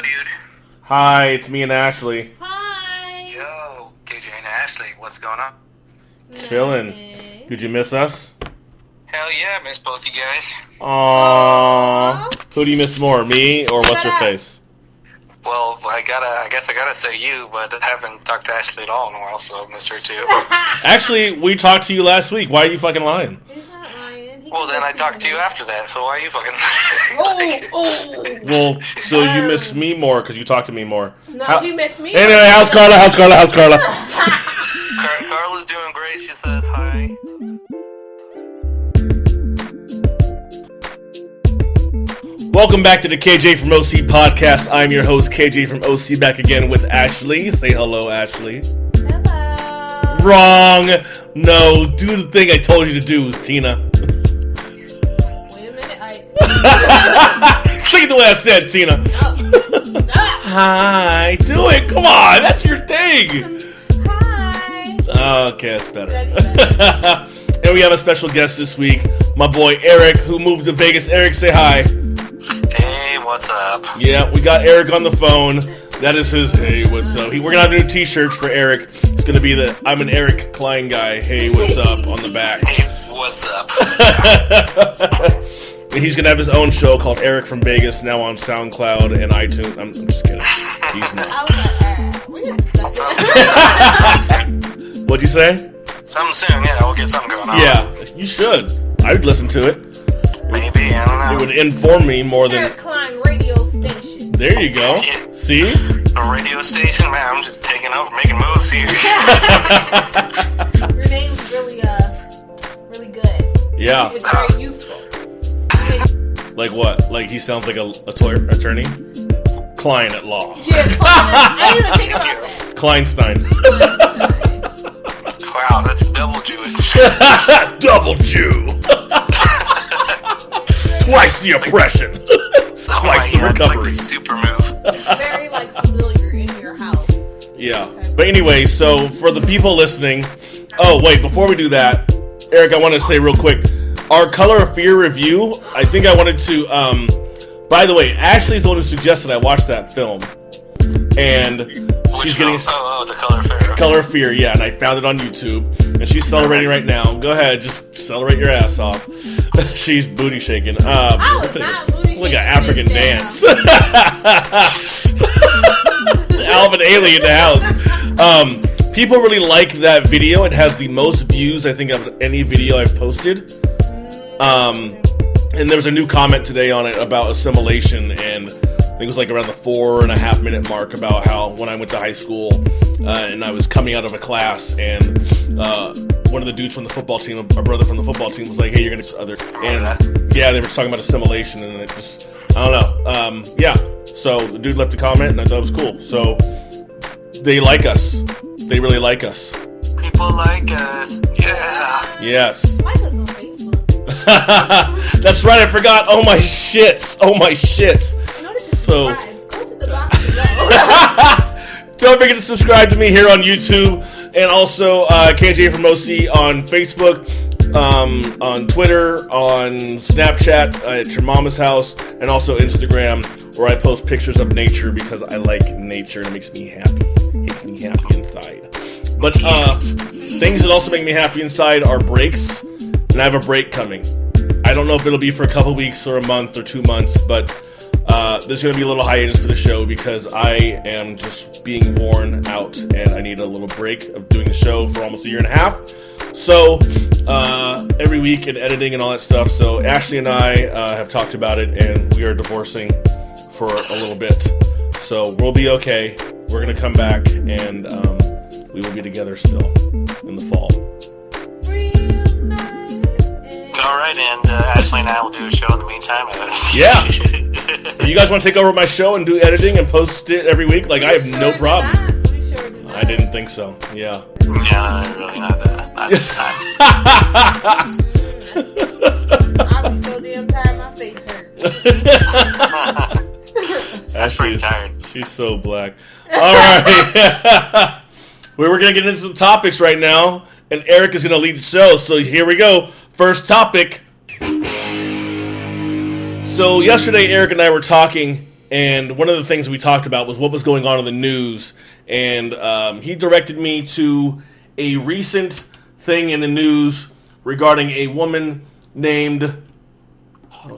dude. Hi, it's me and Ashley. Hi. Yo, KJ and Ashley, what's going on? Chilling. Nothing. Did you miss us? Hell yeah, I miss both you guys. Aww. Who do you miss more, me or what's your face? Well, I guess I gotta say you, but I haven't talked to Ashley at all in a while, so I miss her too. Actually, we talked to you last week. Why are you fucking lying? He's not lying. Well, then I talked to you after that, so why are you fucking lying? Well, so you miss me more because you talk to me more. No, you miss me. Anyway, how's Carla? Carla's doing great, she says hi. Welcome back to the KJ from OC podcast. I'm your host, KJ from OC, back again with Ashley. Say hello, Ashley. Hello. Wrong. No, do the thing I told you to do, Tina. Wait a minute. Say it the way I said, Tina. Hi. Do it. Come on. That's your thing. Hi. Okay, that's better. That's better. And we have a special guest this week, my boy Eric, who moved to Vegas. Eric, say hi. Hey, what's up? Yeah, we got Eric on the phone. That is his hey, what's up. We're going to have new t-shirts for Eric. It's going to be the I'm an Eric Cline guy, hey, what's up, on the back. Hey, what's up? And he's going to have his own show called Eric from Vegas, now on SoundCloud and iTunes. I'm just kidding. He's not. I was like, we're going to discuss it. What'd you say? Something soon, yeah, we'll get something going on. Yeah, you should. I would listen to it. Maybe, I don't know. It would inform me more than... Eric Cline radio station. There you go. See? A radio station? Man, I'm just taking over, making moves here. Your name's really good. Yeah. It's very useful. Like what? Like he sounds like a attorney? Cline at law. Yeah, Cline. I didn't even think about that. Kleinstein. Wow, that's double Jewish. Double Jew. Twice the oppression. Twice the recovery. Like super move. Very familiar in your house. Yeah. But anyway, so for the people listening, oh wait, before we do that, Eric, I want to say real quick, our Color of Fear review, I think I wanted to, by the way, Ashley's the one who suggested I watch that film. And she's getting... Oh, the Color of Fear. Color of Fear, yeah, and I found it on YouTube, and she's celebrating right now. Go ahead, just celebrate your ass off. She's booty shaking. I was not booty shaking. Like an African dance. Alvin Ailey in the house. People really like that video. It has the most views, I think, of any video I've posted. And there was a new comment today on it about assimilation, and I think it was like around the 4.5 minute mark about how when I went to high school and I was coming out of a class and one of the dudes from the football team, our brother from the football team, was like, hey, you're going to other. And yeah, they were talking about assimilation, and it just, I don't know. Yeah, so the dude left a comment, and I thought it was cool. So they like us. They really like us. People like us. Yeah. Yes. Like us on Facebook. That's right, I forgot. Oh my shits. In order to subscribe, go to the box below. Don't forget to subscribe to me here on YouTube, and also KJ from OC on Facebook, on Twitter, on Snapchat, at your mama's house, and also Instagram, where I post pictures of nature because I like nature and it makes me happy. It makes me happy inside. But things that also make me happy inside are breaks, and I have a break coming. I don't know if it'll be for a couple weeks or a month or 2 months, but there's going to be a little hiatus for the show because I am just being worn out and I need a little break of doing the show for almost 1.5 years. So every week and editing and all that stuff. So Ashley and I have talked about it, and we are divorcing for a little bit. So we'll be okay. We're going to come back, and we will be together still in the fall. Alright, and Ashley and I will do a show in the meantime. Yeah. If you guys want to take over my show and do editing and post it every week, like, I have no problem. I didn't think so. Yeah. Yeah, really not this time. I'll be so damn tired, my face hurts. That's pretty tired. She's so black. All right. We're going to get into some topics right now, and Eric is going to lead the show. So here we go. First topic. So yesterday, Eric and I were talking, And one of the things we talked about was what was going on in the news. And he directed me to a recent thing in the news regarding a woman named,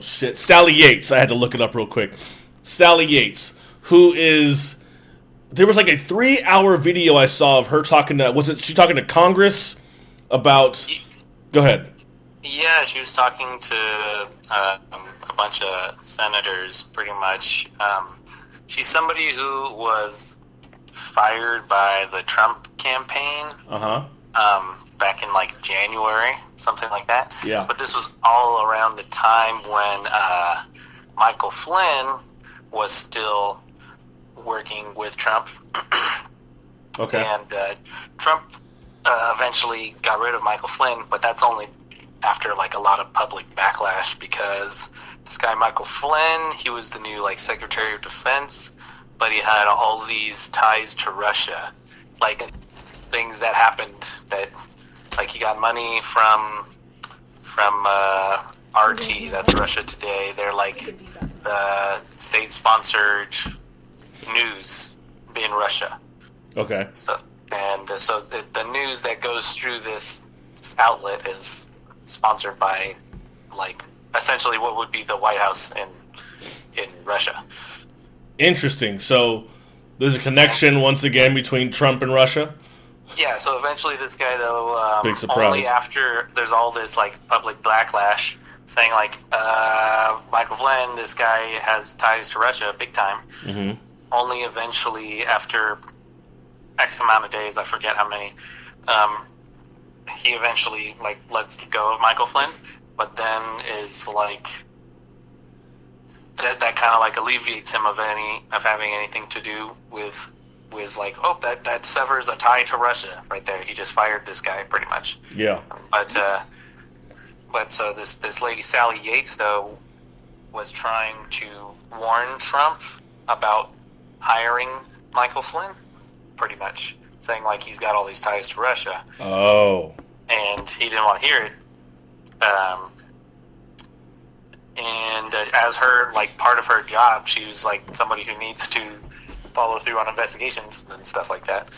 Sally Yates. I had to look it up real quick. Sally Yates, who is, there was like a 3-hour video I saw of her talking to, she talking to Congress about, go ahead. Yeah, she was talking to a bunch of senators, pretty much. She's somebody who was fired by the Trump campaign. Back in like January, something like that. Yeah. But this was all around the time when Michael Flynn was still working with Trump. Okay. And Trump eventually got rid of Michael Flynn, but that's only after like a lot of public backlash, because this guy Michael Flynn, he was the new like Secretary of Defense, but he had all these ties to Russia, like things that happened that, like he got money from RT, that's Russia Today. They're like the state-sponsored news in Russia. Okay. So the news that goes through this outlet is sponsored by, like, essentially what would be the White House in Russia. Interesting. So there's a connection once again between Trump and Russia. Yeah. So eventually, this guy though, big surprise. only after there's all this like public backlash saying like Michael Flynn, this guy has ties to Russia big time. Mm-hmm. Only eventually, after X amount of days, I forget how many, he eventually like lets go of Michael Flynn, but then is like that kind of like alleviates him of having anything to do with like, oh, that severs a tie to Russia right there. He just fired this guy pretty much. Yeah. But so this lady Sally Yates though was trying to warn Trump about hiring Michael Flynn, pretty much saying like he's got all these ties to Russia. Oh. And he didn't want to hear it. And as her, like, part of her job, she was like somebody who needs to follow through on investigations and stuff like that.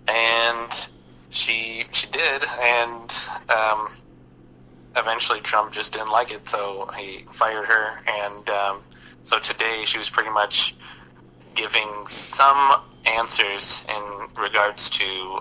And she did, and eventually Trump just didn't like it, so he fired her. And so today she was pretty much giving some answers in regards to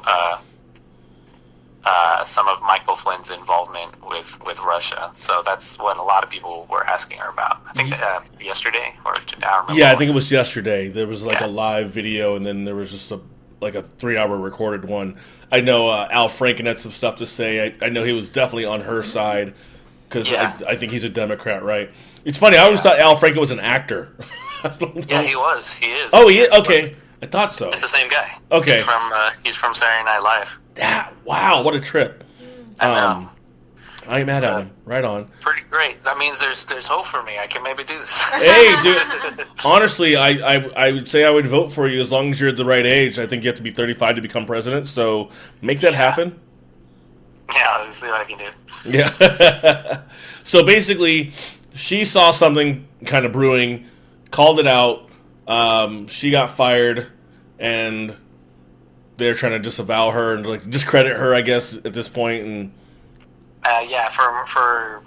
some of Michael Flynn's involvement with Russia. So that's what a lot of people were asking her about. I think yesterday, or today, I don't remember. Yeah, I think it was yesterday. There was like a live video, and then there was just a 3-hour recorded one. I know Al Franken had some stuff to say. I know he was definitely on her side, because I think he's a Democrat, right? It's funny, I always thought Al Franken was an actor. Yeah, he was. He is. Oh, he is? Okay. I thought so. It's the same guy. Okay. He's from Saturday Night Live. Wow, what a trip. I know. I ain't mad at him. Right on. Pretty great. That means there's hope for me. I can maybe do this. Hey, dude. Honestly, I would say I would vote for you as long as you're at the right age. I think you have to be 35 to become president, so make that happen. Yeah, let's see what I can do. Yeah. So basically, she saw something kind of brewing, called it out. She got fired, and they're trying to disavow her and like discredit her, I guess, at this point. And yeah, for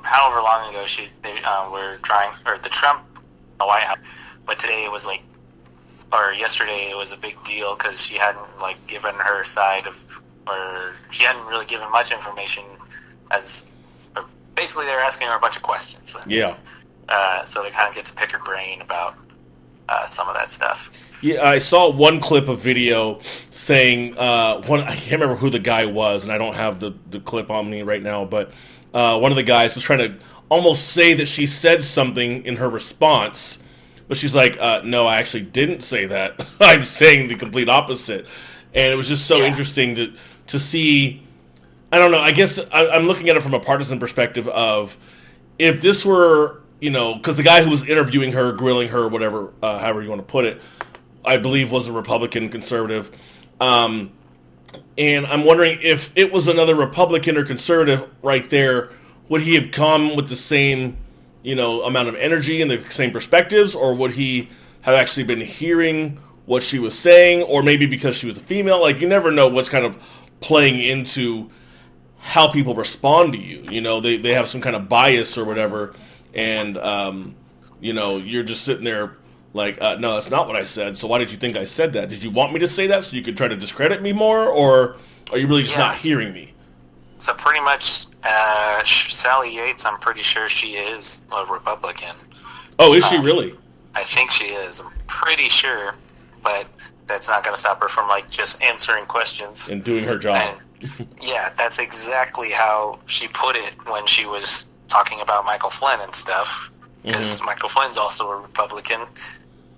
however long ago they were trying, or the Trump, the White House, but today it was like, or yesterday it was a big deal because she hadn't like given her side of, or she hadn't really given much information, or basically they were asking her a bunch of questions. Yeah. So they kind of get to pick her brain about some of that stuff. Yeah, I saw one clip of video saying, I can't remember who the guy was, and I don't have the clip on me right now, but one of the guys was trying to almost say that she said something in her response, but she's like, no, I actually didn't say that. I'm saying the complete opposite. And it was just so interesting to see. I don't know, I guess I'm looking at it from a partisan perspective of, if this were, because the guy who was interviewing her, grilling her, whatever, however you want to put it, I believe was a Republican conservative. And I'm wondering if it was another Republican or conservative right there, would he have come with the same, amount of energy and the same perspectives, or would he have actually been hearing what she was saying, or maybe because she was a female. Like, you never know what's kind of playing into how people respond to you. You know, they have some kind of bias or whatever, and you know, you're just sitting there like, no, that's not what I said. So why did you think I said that? Did you want me to say that so you could try to discredit me more, or are you really just not hearing me? So pretty much, Sally Yates, I'm pretty sure she is a Republican. Oh, is she really? I think she is. I'm pretty sure, but that's not going to stop her from like just answering questions and doing her job. And, yeah, that's exactly how she put it when she was talking about Michael Flynn and stuff. Because Michael Flynn's also a Republican.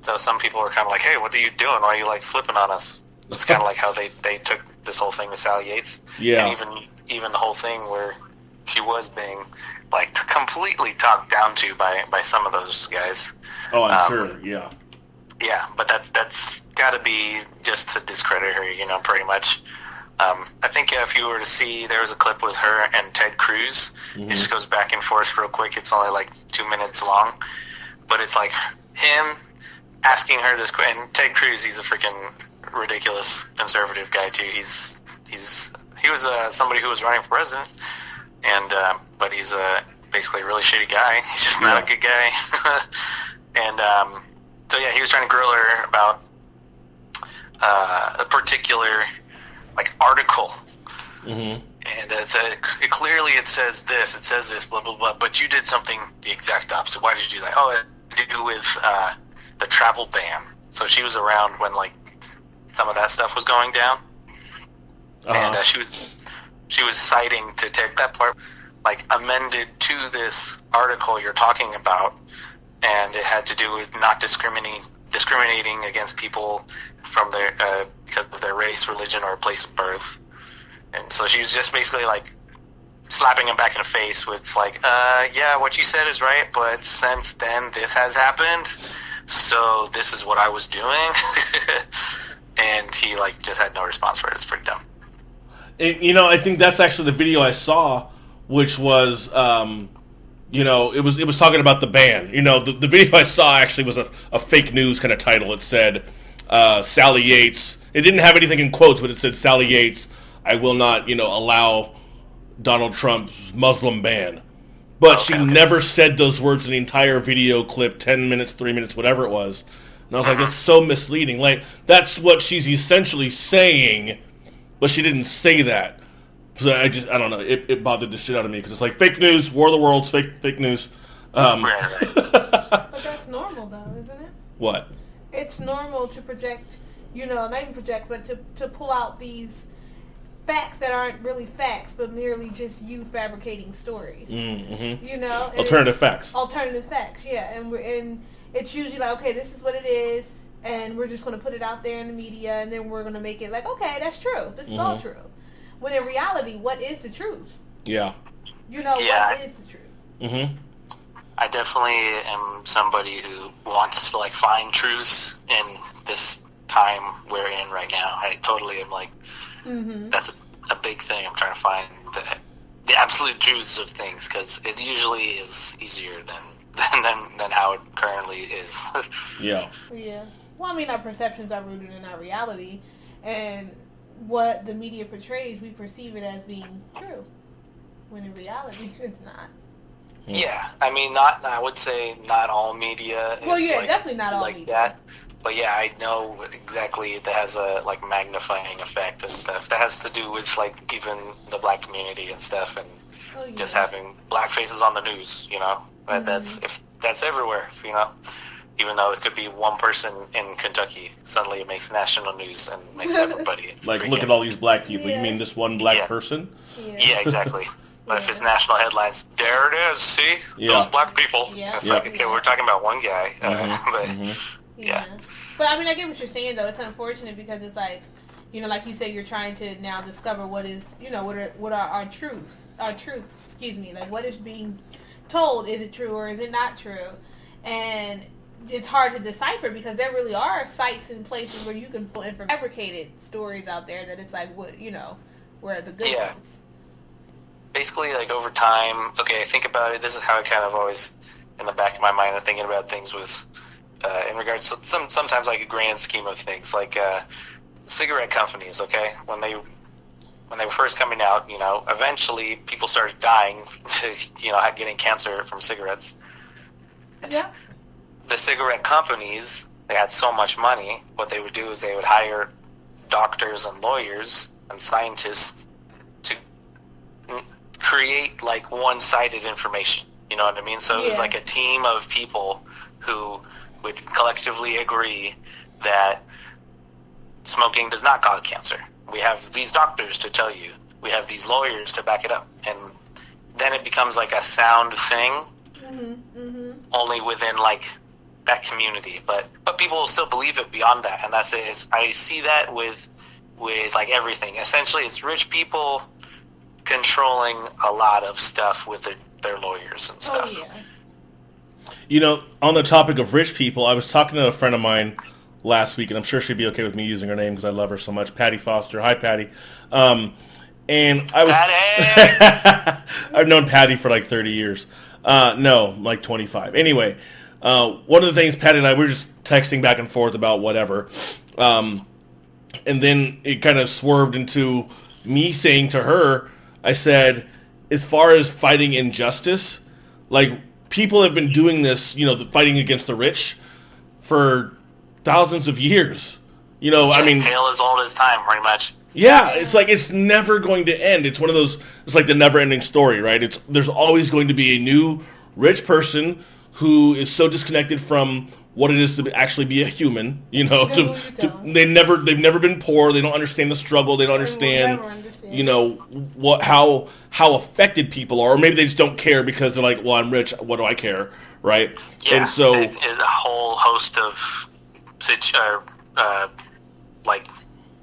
So some people are kind of like, hey, what are you doing? Why are you like flipping on us? It's kind of like how they took this whole thing with Sally Yates. Yeah. And even the whole thing where she was being like completely talked down to by some of those guys. Oh, I'm sure. Yeah. Yeah, but that's got to be just to discredit her, you know, pretty much. I think if you were to see, there was a clip with her and Ted Cruz. It just goes back and forth real quick. It's only like 2 minutes long, but it's like him asking her this question. And Ted Cruz, he's a freaking ridiculous conservative guy too. He was somebody who was running for president, and but he's basically a really shitty guy. He's just not a good guy. And so yeah, he was trying to grill her about a particular like article, and clearly it says this, blah blah blah. But you did something the exact opposite. Why did you do that? Oh, it had to do with the travel ban. So she was around when like some of that stuff was going down, and she was citing to take that part, like amended to this article you're talking about, and it had to do with not discriminating against people from their because of their race, religion, or place of birth. And so she was just basically like slapping him back in the face with like, yeah, what you said is right, but since then this has happened, so this is what I was doing. And he like just had no response for it. It's pretty dumb. You know, I think that's actually the video I saw, which was, you know, it was talking about the ban. You know, the video I saw actually was a fake news kind of title. It said, Sally Yates. It didn't have anything in quotes, but it said, Sally Yates, I will not, you know, allow Donald Trump's Muslim ban. But she never said those words in the entire video clip, 10 minutes, 3 minutes, whatever it was. And I was like, that's so misleading. Like, that's what she's essentially saying, but she didn't say that. So I don't know. It bothered the shit out of me because it's like fake news, War of the Worlds, fake news. But that's normal, though, isn't it? What? It's normal to project, you know, not even project, but to pull out these facts that aren't really facts, but merely just you fabricating stories. You know, Alternative facts. Alternative facts, yeah, and it's usually like, okay, this is what it is, and we're just going to put it out there in the media, and then we're going to make it like, okay, that's true. This is all true. When in reality, what is the truth? Yeah. You know, what is the truth? I definitely am somebody who wants to like find truths in this time we're in right now. I totally am like, that's a big thing. I'm trying to find the absolute truths of things, because it usually is easier than how it currently is. Yeah. Well, I mean, our perceptions are rooted in our reality, and what the media portrays, we perceive it as being true, when in reality, it's not. Yeah, I mean, I would say not all media. Well, yeah, like, definitely not all like media. That. But yeah, I know exactly that has a like magnifying effect and stuff. That has to do with like even the black community and stuff, and just having black faces on the news. You know, that's everywhere. You know, even though it could be one person in Kentucky, suddenly it makes national news and makes everybody like look at all these black people. You mean this one black person? Yeah, exactly. But if it's national headlines, there it is. See those black people. It's like, okay, we're talking about one guy, but But I mean, I get what you're saying, though. It's unfortunate because it's like, you know, like you say, you're trying to now discover what is, you know, what are our truths, like what is being told. Is it true or is it not true? And it's hard to decipher because there really are sites and places where you can pull fabricated stories out there that it's like, what, you know, where the good ones. Basically, like over time, okay, think about it. This is how I kind of always, in the back of my mind, I'm thinking about things with in regards to sometimes like a grand scheme of things, like cigarette companies. Okay, when they were first coming out, eventually people started dying to getting cancer from cigarettes. Yeah. The cigarette companies, they had so much money. What they would do is they would hire doctors and lawyers and scientists to create like one-sided information. You know what I mean? So it was like a team of people who would collectively agree that smoking does not cause cancer. We have these doctors to tell you. We have these lawyers to back it up. And then it becomes like a sound thing, only within like that community. But people will still believe it beyond that. And that's it. I see that with like everything. Essentially, it's rich people controlling a lot of stuff with their lawyers and stuff. Oh, yeah. On the topic of rich people, I was talking to a friend of mine last week, and I'm sure she'd be okay with me using her name because I love her so much, Patty Foster. Hi, Patty. And I was Patty! I've known Patty for like 30 years. No, like 25. Anyway, one of the things Patty and I were just texting back and forth about whatever, and then it kind of swerved into me saying to her, I said, as far as fighting injustice, like people have been doing this, fighting against the rich for thousands of years. I mean, tale as old as time, pretty much. Yeah, it's like it's never going to end. It's one of those. It's like the never-ending story, right? There's always going to be a new rich person who is so disconnected from what it is to actually be a human. They've never been poor. They don't understand the struggle. They don't understand. How affected people are, or maybe they just don't care because they're like, well, I'm rich. What do I care, right? Yeah, and so a whole host of like,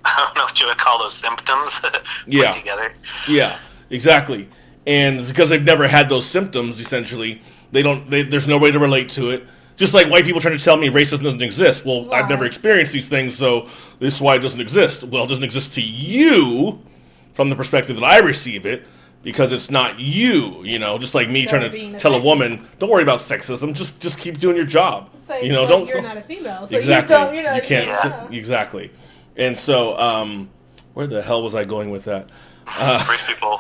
I don't know what you would call those symptoms put together. Yeah, exactly. And because they've never had those symptoms, essentially, there's no way to relate to it. Just like white people trying to tell me racism doesn't exist. Well, I've never experienced these things, so this is why it doesn't exist. Well, it doesn't exist to you from the perspective that I receive it, because it's not you, just like me trying to tell a woman, don't worry about sexism, just keep doing your job. So, don't. You're not a female, so exactly. you can't. Exactly. And so, where the hell was I going with that? Rich people.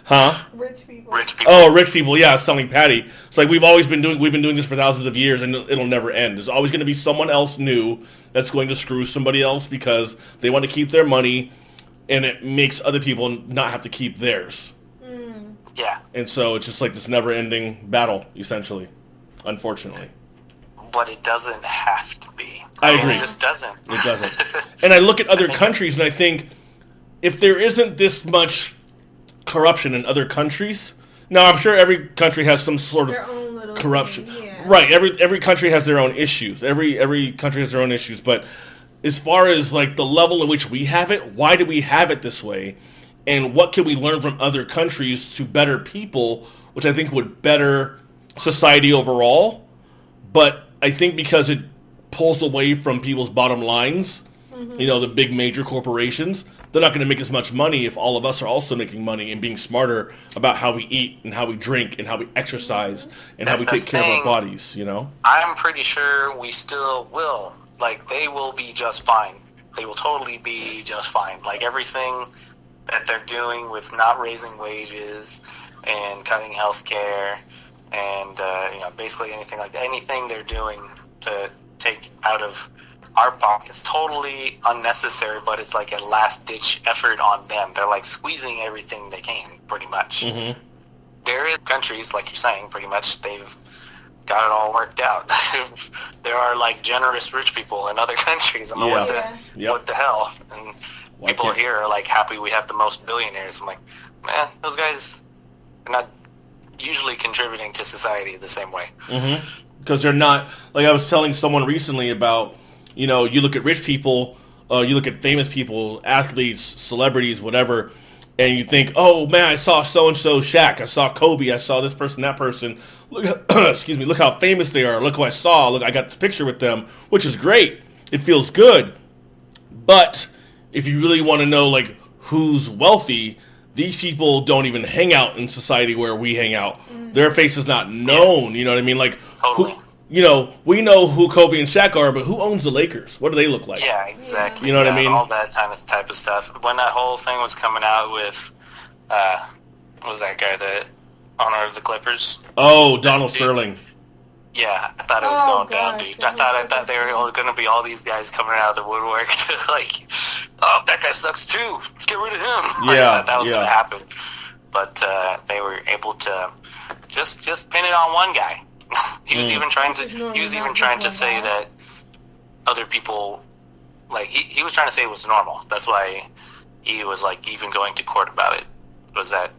Huh? Rich people. Oh, rich people. Yeah, I was telling Patty. It's like we've been doing this for thousands of years, and it'll never end. There's always going to be someone else new that's going to screw somebody else because they want to keep their money, and it makes other people not have to keep theirs. Yeah. And so it's just like this never-ending battle, essentially, unfortunately. But it doesn't have to be. I agree. It just doesn't. It doesn't. And I look at other countries and I think, if there isn't this much corruption in other countries, now I'm sure every country has some sort of their own little corruption. Thing, yeah. Right. Every country has their own issues. Every country has their own issues. But as far as like the level in which we have it, why do we have it this way? And what can we learn from other countries to better people, which I think would better society overall. But I think because it pulls away from people's bottom lines, the big major corporations, they're not going to make as much money if all of us are also making money and being smarter about how we eat and how we drink and how we exercise and how we take care of our bodies, I'm pretty sure we still will. Like, they will be just fine. They will totally be just fine. Like, everything that they're doing with not raising wages and cutting health care and basically anything they're doing to take out of our pockets, totally unnecessary, but it's like a last ditch effort on them. They're like squeezing everything they can, pretty much. There is countries, like you're saying, pretty much they've got it all worked out. There are like generous rich people in other countries. What the hell? And people here are like happy we have the most billionaires. I'm like, man, those guys are not usually contributing to society the same way. Because they're not, like I was telling someone recently about, you look at rich people, you look at famous people, athletes, celebrities, whatever, and you think, oh man, I saw so-and-so Shaq, I saw Kobe, I saw this person, that person, look, excuse me, look how famous they are, look who I saw, look, I got this picture with them, which is great, it feels good, but if you really want to know, like, who's wealthy, these people don't even hang out in society where we hang out. Their face is not known, you know what I mean? Like, totally. we know who Kobe and Shaq are, but who owns the Lakers? What do they look like? Yeah, exactly. You know what I mean? All that type of stuff. When that whole thing was coming out with, what was that guy, the owner of the Clippers? Oh, Donald Sterling. Yeah, I thought it was going down, dude. I thought they were going to be all these guys coming out of the woodwork to like, oh, that guy sucks too. Let's get rid of him. Yeah, I thought that was going to happen, but they were able to just pin it on one guy. He was even trying to say that other people, like he was trying to say it was normal. That's why he was like even going to court about it. Was that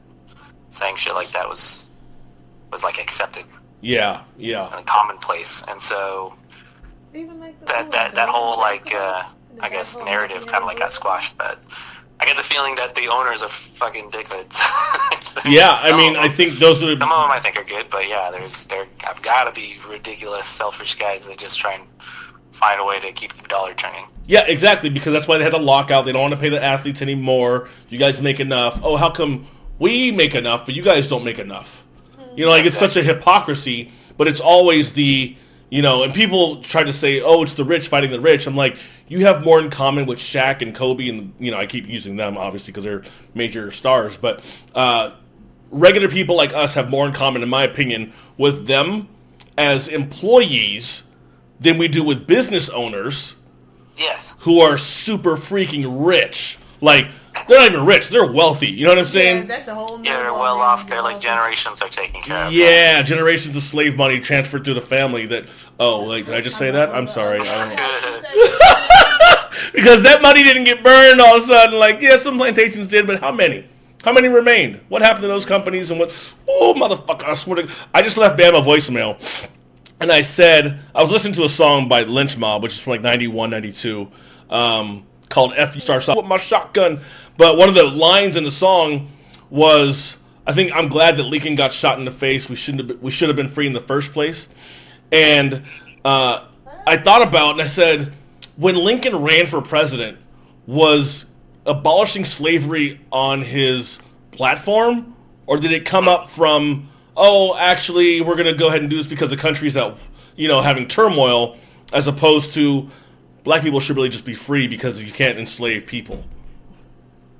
saying shit like that was like accepted? Yeah. And commonplace, and so Even like that whole like I guess narrative kind of like got squashed. But I get the feeling that the owners are fucking dickheads. Yeah, I mean, I think those are some of them I think are good, but yeah, there have got to be ridiculous, selfish guys that just try and find a way to keep the dollar turning. Yeah, exactly, because that's why they had the lockout. They don't want to pay the athletes anymore. You guys make enough. Oh, how come we make enough, but you guys don't make enough? It's such a hypocrisy, but it's always the, and people try to say, oh, it's the rich fighting the rich. I'm like, you have more in common with Shaq and Kobe, and, I keep using them, obviously, because they're major stars, but regular people like us have more in common, in my opinion, with them as employees than we do with business owners. Yes. Who are super freaking rich. Like, they're not even rich. They're wealthy. You know what I'm saying? Yeah, that's a whole yeah, they're well off. They're like generations are taken care of. Yeah, generations of slave money transferred through the family that, did I just say that? I'm sorry. Because that money didn't get burned all of a sudden. Like, yeah, some plantations did, but how many? How many remained? What happened to those companies and what? Oh, motherfucker, I swear to... I just left Bama voicemail. And I said, I was listening to a song by Lynch Mob, which is from like 91, 92, called F Starts Off with My Shotgun. But one of the lines in the song was, I think, I'm glad that Lincoln got shot in the face. We should have been free in the first place. And I thought about it and I said, when Lincoln ran for president, was abolishing slavery on his platform? Or did it come up from... oh, actually, we're going to go ahead and do this because the country's out, having turmoil, as opposed to black people should really just be free because you can't enslave people?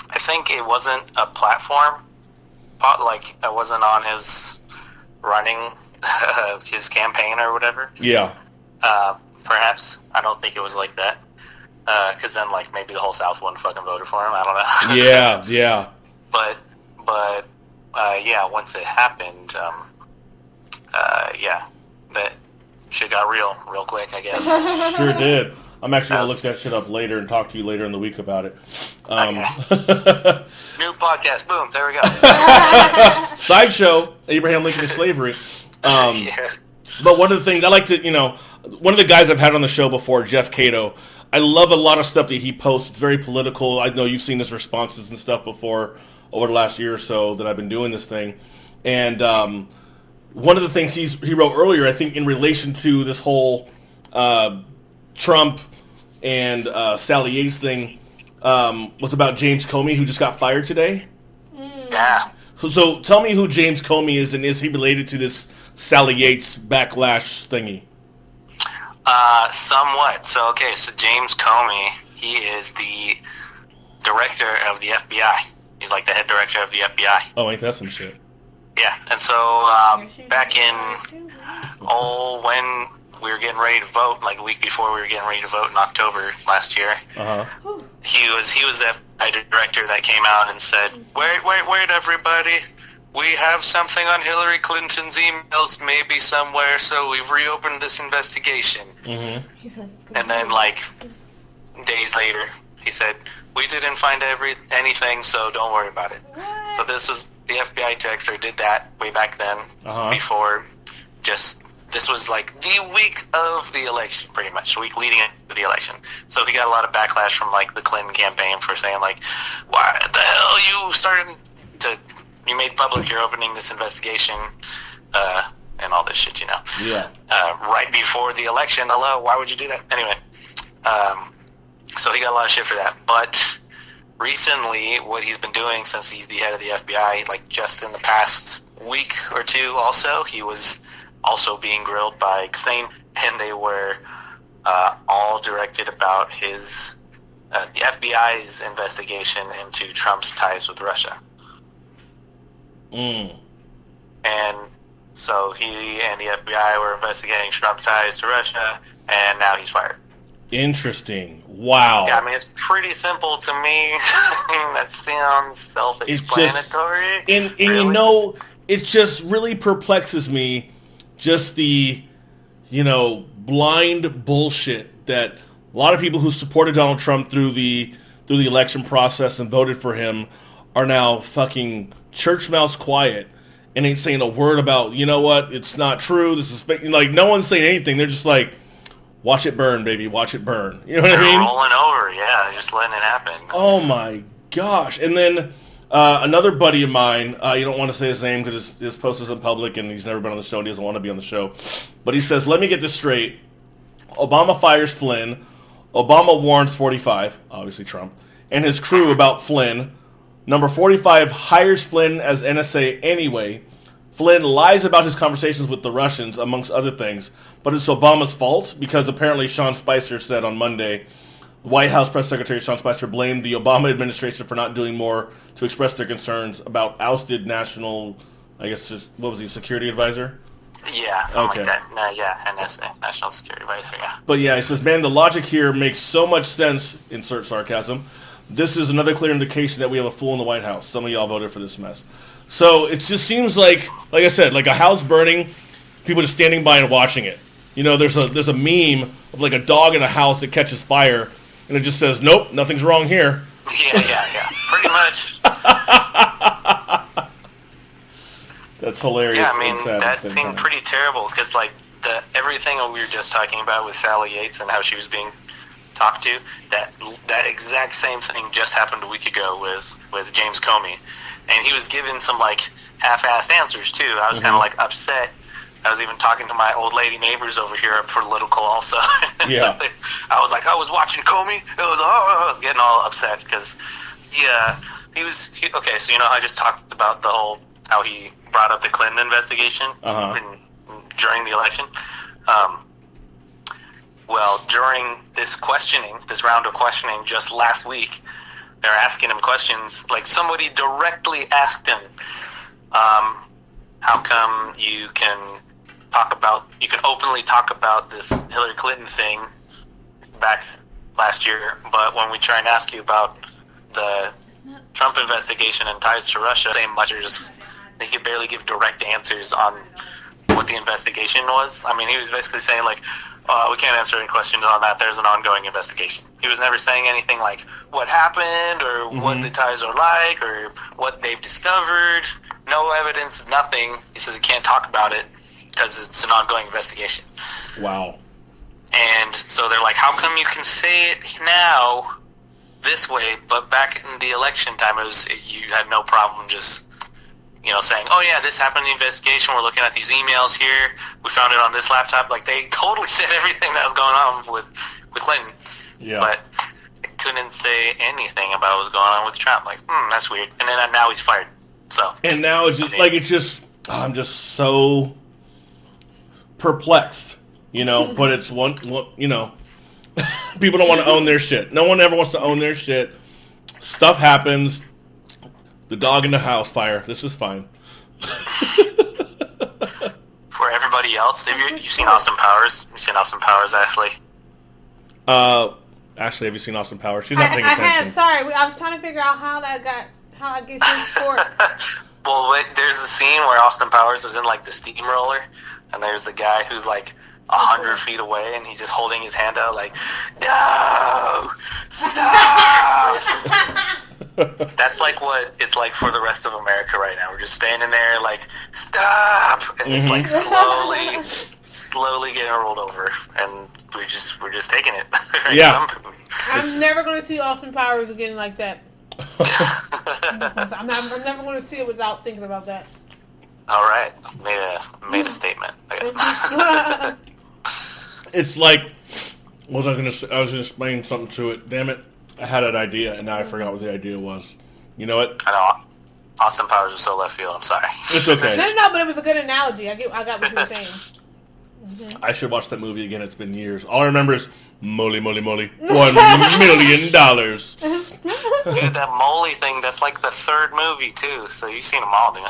I think it wasn't a platform. Like, it wasn't on his running, his campaign or whatever. Yeah. Perhaps. I don't think it was like that. Because then, like, maybe the whole South wouldn't fucking voted for him. I don't know. Yeah. But once it happened, that shit got real quick, I guess. Sure did. I'm actually going to look that shit up later and talk to you later in the week about it. Okay. New podcast. Boom. There we go. Sideshow, Abraham Lincoln and slavery. Yeah. But one of the things I like to, one of the guys I've had on the show before, Jeff Cato, I love a lot of stuff that he posts. It's very political. I know you've seen his responses and stuff before over the last year or so that I've been doing this thing. And one of the things he wrote earlier, I think, in relation to this whole Trump and Sally Yates thing, was about James Comey, who just got fired today. Yeah. So tell me who James Comey is, and is he related to this Sally Yates backlash thingy? Somewhat. So James Comey, he is the director of the FBI. He's like the head director of the FBI. Oh, ain't that some shit? Yeah, and so back in when we were getting ready to vote, like a week before we were getting ready to vote in October last year, he was the director that came out and said, "Wait, everybody, we have something on Hillary Clinton's emails, maybe somewhere, so we've reopened this investigation." Mm-hmm. And then, like days later, he said, "We didn't find anything, so don't worry about it." What? So this was the FBI director did that way back then, before this was like the week of the election, pretty much, the week leading into the election. So he got a lot of backlash from like the Clinton campaign for saying like, "Why the hell you made public you're opening this investigation," and all this shit, Yeah. Right before the election. Hello, why would you do that? Anyway, so he got a lot of shit for that. But recently, what he's been doing since he's the head of the FBI, like just in the past week or two also, he was also being grilled by, saying and they were all directed about the FBI's investigation into Trump's ties with Russia. Mm. And so he and the FBI were investigating Trump's ties to Russia, and now he's fired. Interesting. Wow. Yeah, I mean, it's pretty simple to me. That sounds self-explanatory. And really? you know, it just really perplexes me, just the, blind bullshit that a lot of people who supported Donald Trump through the election process and voted for him are now fucking church mouse quiet and ain't saying a word about, you know what, it's not true, this is fake. Like, no one's saying anything. They're just like, watch it burn, baby, watch it burn. You know what I mean? Rolling over, yeah, just letting it happen. Oh my gosh. And then another buddy of mine, you don't want to say his name because his post isn't public and he's never been on the show and he doesn't want to be on the show. But he says, let me get this straight. Obama fires Flynn. Obama warns 45, obviously Trump, and his crew about Flynn. Number 45 hires Flynn as NSA anyway. Flynn lies about his conversations with the Russians, amongst other things, but it's Obama's fault because apparently Sean Spicer said on Monday, White House Press Secretary Sean Spicer blamed the Obama administration for not doing more to express their concerns about ousted national, I guess, what was he, security advisor? Yeah, something like that. No, yeah, NSA, National Security Advisor, yeah. But yeah, he says, man, the logic here makes so much sense, insert sarcasm. This is another clear indication that we have a fool in the White House. Some of y'all voted for this mess. So it just seems like I said, like a house burning, people just standing by and watching it. There's a meme of like a dog in a house that catches fire, and it just says, nope, nothing's wrong here. Yeah, pretty much. That's hilarious. Yeah, I mean, and sad that seemed pretty terrible because, like, everything we were just talking about with Sally Yates and how she was being talked to, that exact same thing just happened a week ago with James Comey. And he was given some, like, half-assed answers, too. I was kind of, like, upset. I was even talking to my old lady neighbors over here at Political also. Yeah. I was watching Comey. I was getting all upset because, yeah, okay, so, I just talked about how he brought up the Clinton investigation during the election. Well, during this round of questioning just last week, they're asking him questions, like somebody directly asked him, how come you can openly talk about this Hillary Clinton thing back last year, but when we try and ask you about the Trump investigation and ties to Russia, same muchers, they could barely give direct answers on what the investigation was. I mean, he was basically saying, like, we can't answer any questions on that. There's an ongoing investigation. He was never saying anything like what happened or what the ties are like or what they've discovered. No evidence, nothing. He says he can't talk about it because it's an ongoing investigation. Wow. And so they're like, how come you can say it now this way, but back in the election time, you had no problem just saying, oh yeah, this happened in the investigation, we're looking at these emails here, we found it on this laptop. Like, they totally said everything that was going on with Clinton. Yeah. But they couldn't say anything about what was going on with Trump. Like, that's weird. And then now he's fired. So. And now it's just, I'm just so perplexed, but it's one, people don't want to own their shit. No one ever wants to own their shit. Stuff happens. The dog in the house fire. This is fine. For everybody else, have you seen Austin Powers? You've seen Austin Powers, Ashley? Ashley, have you seen Austin Powers? She's not paying attention. I have. Sorry, I was trying to figure out how I get this sport. Well, there's a scene where Austin Powers is in like the steamroller, and there's a guy who's like 100 feet away, and he's just holding his hand out like, no, stop. That's like what it's like for the rest of America right now. We're just standing there like, stop, and it's like slowly getting rolled over, and we're just taking it. Right? Yeah. I'm never going to see Austin Powers again like that. I'm never going to see it without thinking about that. All right, made a statement, I guess. It's like, what was I going to say? I was going to explain something to it. Damn it. I had an idea, and now I forgot what the idea was. You know what? I know. Austin Powers is so left field. I'm sorry. It's okay. No, but it was a good analogy. I got what you were saying. I should watch that movie again. It's been years. All I remember is moly, moly, moly. $1 million. Dude, that Molly thing, that's like the third movie, too. So you've seen them all, dude.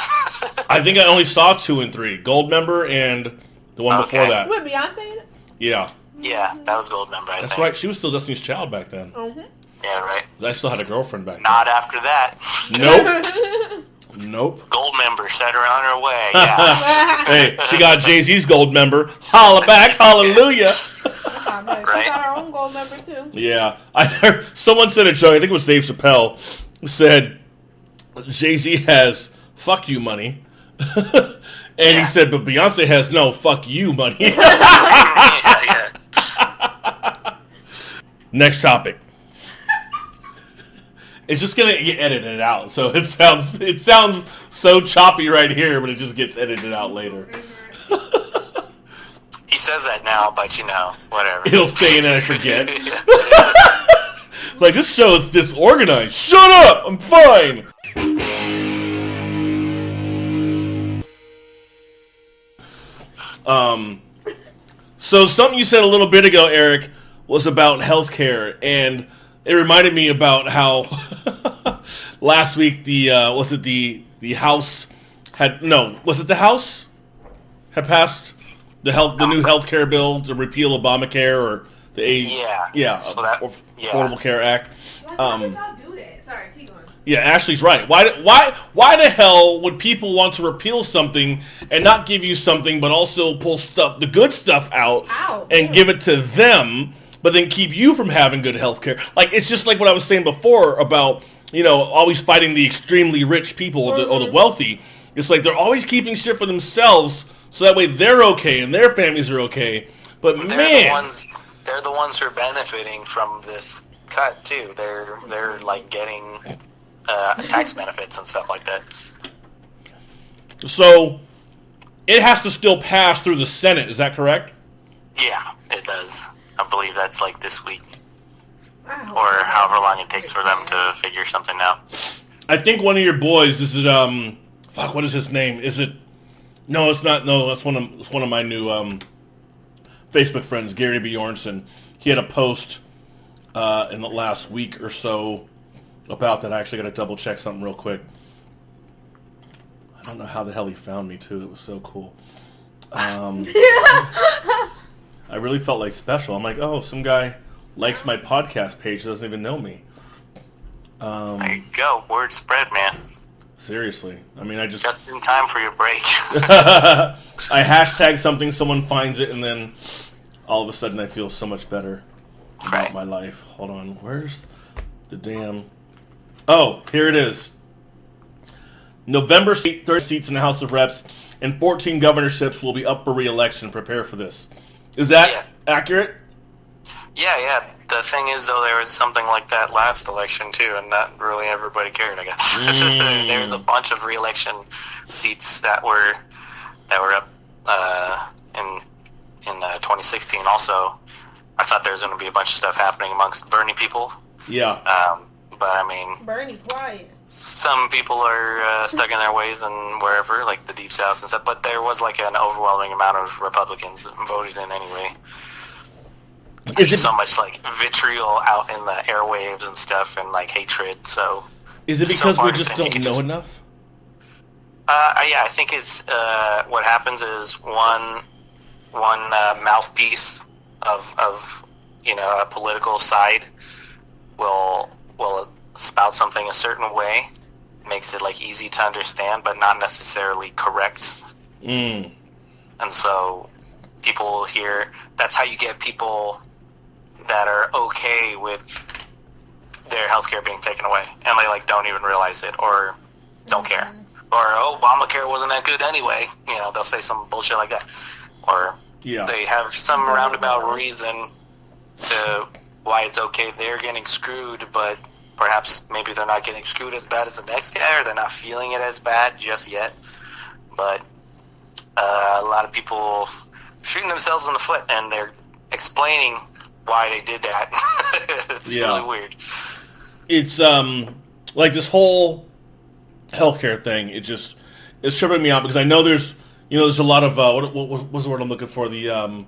I think I only saw 2 and 3. Goldmember and the one before that. With Beyonce in it? Yeah. Yeah, that was Goldmember, I think. That's right. She was still Destiny's Child back then. Mm-hmm. Yeah, right. I still had a girlfriend back then. Not after that. Nope. Nope. Goldmember set her on her way, yeah. Hey, she got Jay-Z's Goldmember. Holla back, hallelujah. She got her own gold member, too. Yeah. I heard someone said a joke, I think it was Dave Chappelle, said Jay-Z has fuck you money. And he said, but Beyonce has no fuck you money. Yeah. Next topic. It's just gonna get edited out, so it sounds so choppy right here, but it just gets edited out later. He says that now, but whatever. It'll stay in and I forget. It's like, this show is disorganized. Shut up! I'm fine! So something you said a little bit ago, Eric, was about healthcare, and it reminded me about how last week the House had the House had passed the new healthcare bill to repeal Obamacare or the Affordable Care Act. Why would y'all do that? Sorry, keep going. Yeah, Ashley's right. Why the hell would people want to repeal something and not give you something, but also pull the good stuff out and give it to them, but then keep you from having good health care? Like, it's just like what I was saying before about, always fighting the extremely rich people or the wealthy. It's like they're always keeping shit for themselves, so that way they're okay and their families are okay. But they're the ones who are benefiting from this cut too. They're like getting tax benefits and stuff like that. So it has to still pass through the Senate. Is that correct? Yeah, it does. I believe that's like this week, or however long it takes for them to figure something out. I think one of your boys. Is it what is his name? Is it? No, it's not. No, that's one of my new Facebook friends, Gary Bjornson. He had a post in the last week or so about that. I actually got to double check something real quick. I don't know how the hell he found me too. It was so cool. I really felt like special. I'm like, oh, some guy likes my podcast page, doesn't even know me. There you go. Word spread, man. Seriously. I mean, just in time for your break. I hashtag something, someone finds it, and then all of a sudden I feel so much better about my life. Hold on. Where's the damn... Oh, here it is. November 30 seats in the House of Reps and 14 governorships will be up for re-election. Prepare for this. Is that accurate? Yeah. The thing is, though, there was something like that last election, too, and not really everybody cared, I guess. There was a bunch of re-election seats that were up in 2016 also. I thought there was going to be a bunch of stuff happening amongst Bernie people. Yeah. But, I mean... Bernie, quiet. Some people are stuck in their ways and wherever, like the Deep South and stuff, but there was like an overwhelming amount of Republicans that voted in anyway. There's so much like vitriol out in the airwaves and stuff, and like hatred. So is it because we just don't know enough? Yeah, I think it's what happens is one mouthpiece of a political side will spout something a certain way, makes it like easy to understand, but not necessarily correct. And so people hear, that's how you get people that are okay with their healthcare being taken away, and they like don't even realize it or don't care, or Obamacare wasn't that good anyway. They'll say some bullshit like that, or they have some roundabout reason to why it's okay they're getting screwed, but perhaps maybe they're not getting screwed as bad as the next guy, or they're not feeling it as bad just yet. But a lot of people shooting themselves in the foot, and they're explaining why they did that. It's really weird. It's like this whole healthcare thing. It's tripping me out because I know there's there's a lot of what was the word I'm looking for? The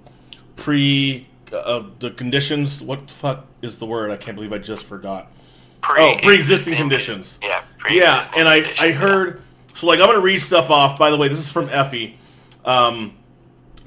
the conditions. What the fuck is the word? I can't believe I just forgot. Pre-existing conditions. Yeah, yeah. And I heard. So like I'm gonna read stuff off. By the way, this is from Effie, from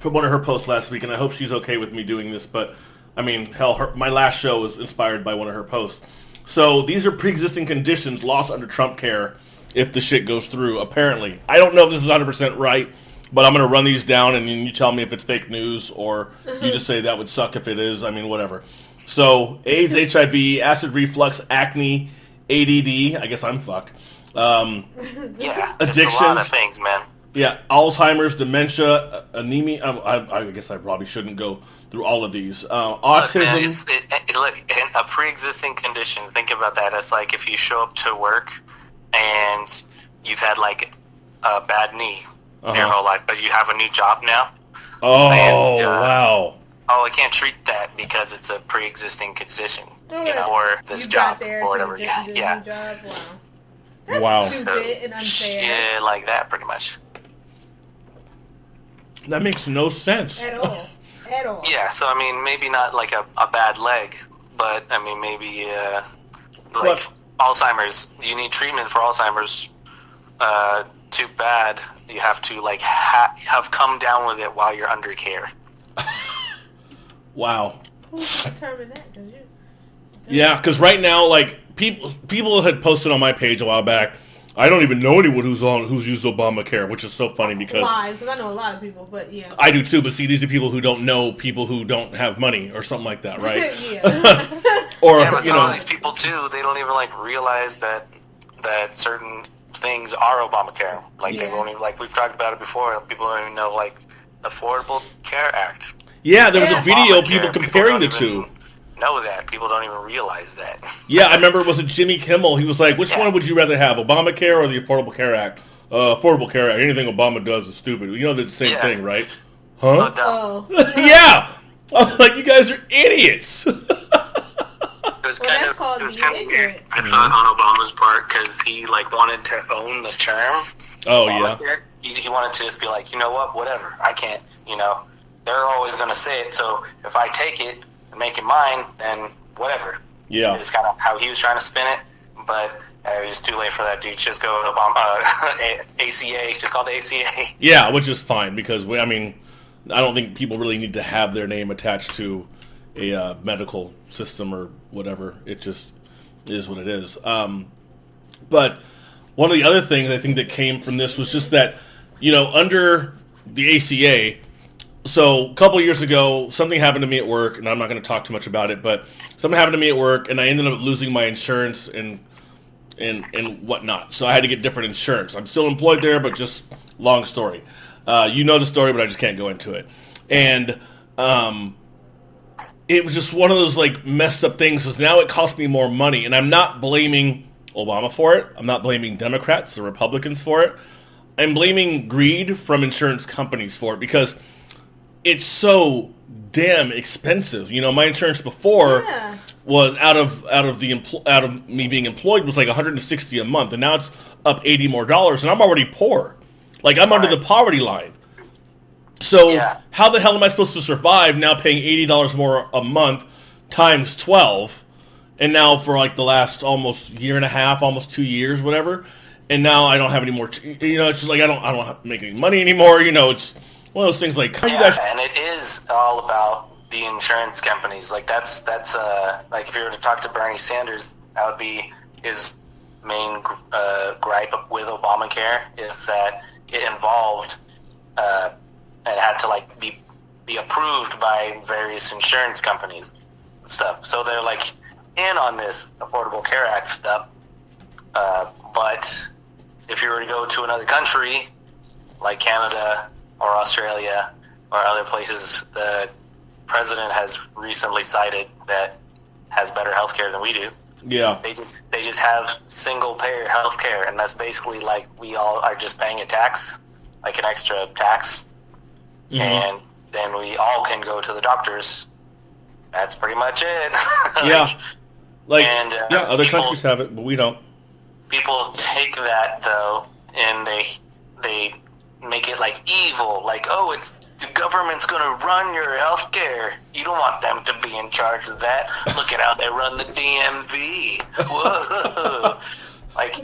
one of her posts last week, and I hope she's okay with me doing this. But I mean, hell, my last show was inspired by one of her posts. So these are pre-existing conditions lost under Trump care if the shit goes through. Apparently, I don't know if this is 100% right, but I'm gonna run these down, and then you tell me if it's fake news or you just say that would suck if it is. I mean, whatever. So AIDS, HIV, acid reflux, acne, ADD. I guess I'm fucked. Yeah, addictions. It's a lot of things, man. Yeah, Alzheimer's, dementia, anemia. I guess I probably shouldn't go through all of these. Autism. Look, a pre-existing condition. Think about that. It's like if you show up to work and you've had like a bad knee your whole life, but you have a new job now. Oh, and, wow. Oh, I can't treat that because it's a pre-existing condition, or this job or whatever. Yeah. Job? Wow. That's stupid and unfair. Yeah, like that, pretty much. That makes no sense. At all. At all. Yeah, so I mean, maybe not like a bad leg, but I mean, maybe like Alzheimer's. You need treatment for Alzheimer's. Too bad. You have to like have come down with it while you're under care. Wow. Who determined that? Yeah, because right now, like people had posted on my page a while back. I don't even know anyone who's used Obamacare, which is so funny because lies. Because I know a lot of people, but yeah, I do too. But see, these are people who don't know people who don't have money or something like that, right? Yeah. Or but some of these people too, they don't even like realize that certain things are Obamacare. Like they won't even, like we've talked about it before. People don't even know like Affordable Care Act. Yeah, there was a video people comparing the two. Know that people don't even realize that. Yeah, I remember it was a Jimmy Kimmel. He was like, "Which one would you rather have, Obamacare or the Affordable Care Act?" Affordable Care Act. Anything Obama does is stupid. You know they're the same thing, right? Huh? So yeah. I was like, you guys are idiots. It was kind of weird, I thought, on Obama's part because he like wanted to own the term. Oh Obamacare. Yeah. He wanted to just be like, you know what, whatever. I can't. They're always going to say it. So if I take it and make it mine, then whatever. Yeah. It's kind of how he was trying to spin it, but it was too late for that dude. Just go to Obama, ACA. Just call it ACA. Yeah, which is fine because I don't think people really need to have their name attached to a medical system or whatever. It just is what it is. But one of the other things I think that came from this was just that, under the ACA, so a couple years ago, something happened to me at work, and I'm not going to talk too much about it, but something happened to me at work, and I ended up losing my insurance and whatnot. So I had to get different insurance. I'm still employed there, but just long story. You know the story, but I just can't go into it. And it was just one of those like messed up things. So now it costs me more money, and I'm not blaming Obama for it. I'm not blaming Democrats or Republicans for it. I'm blaming greed from insurance companies for it because it's so damn expensive. My insurance before was out of me being employed was like $160 a month, and now it's up $80 more, and I'm already poor. Like I'm under the poverty line. So how the hell am I supposed to survive now paying $80 more a month times 12? And now for like the last almost year and a half, almost 2 years, whatever. And now I don't have any more. It's just like I don't make any money anymore. It's one of those things like. And it is all about the insurance companies. Like that's like if you were to talk to Bernie Sanders, that would be his main gripe with Obamacare is that it involved and had to like be approved by various insurance companies and stuff. So they're like in on this Affordable Care Act stuff. But if you were to go to another country like Canada or Australia or other places, the president has recently cited that has better healthcare than we do. Yeah. They just have single payer healthcare, and that's basically like we all are just paying a tax, like an extra tax, and then we all can go to the doctors. That's pretty much it. Other countries have it, but we don't. People take that though, and they make it like evil, like, oh, it's the government's gonna run your health care. You don't want them to be in charge of that. Look at how they run the DMV. Whoa. Like,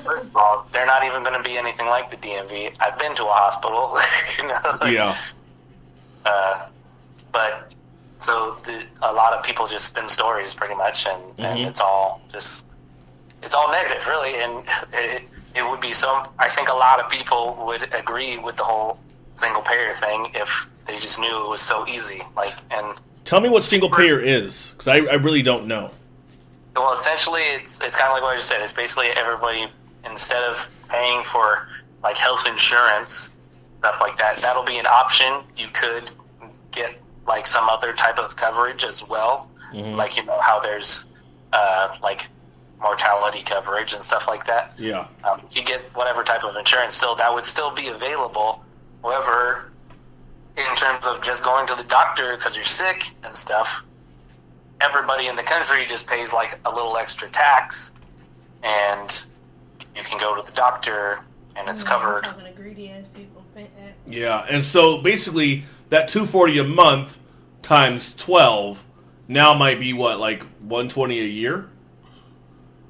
first of all, they're not even going to be anything like the DMV. I've been to a hospital, you know. Like, yeah. But so a lot of people just spin stories, pretty much, and it's all negative, really. And it would be I think a lot of people would agree with the whole single payer thing if they just knew it was so easy. Like, and tell me what single payer is, because I really don't know. Well, essentially, it's kind of like what I just said. It's basically everybody, instead of paying for like health insurance, stuff like that, that'll be an option. You could get like some other type of coverage as well, like, you know, how there's like mortality coverage and stuff like that. Yeah. If you get whatever type of insurance, still that would still be available. However, in terms of just going to the doctor because you're sick and stuff, everybody in the country just pays like a little extra tax, and you can go to the doctor and it's covered. Greedy ass people pay that. Yeah, and so basically that $240 a month times 12 now might be what, like $120 a year?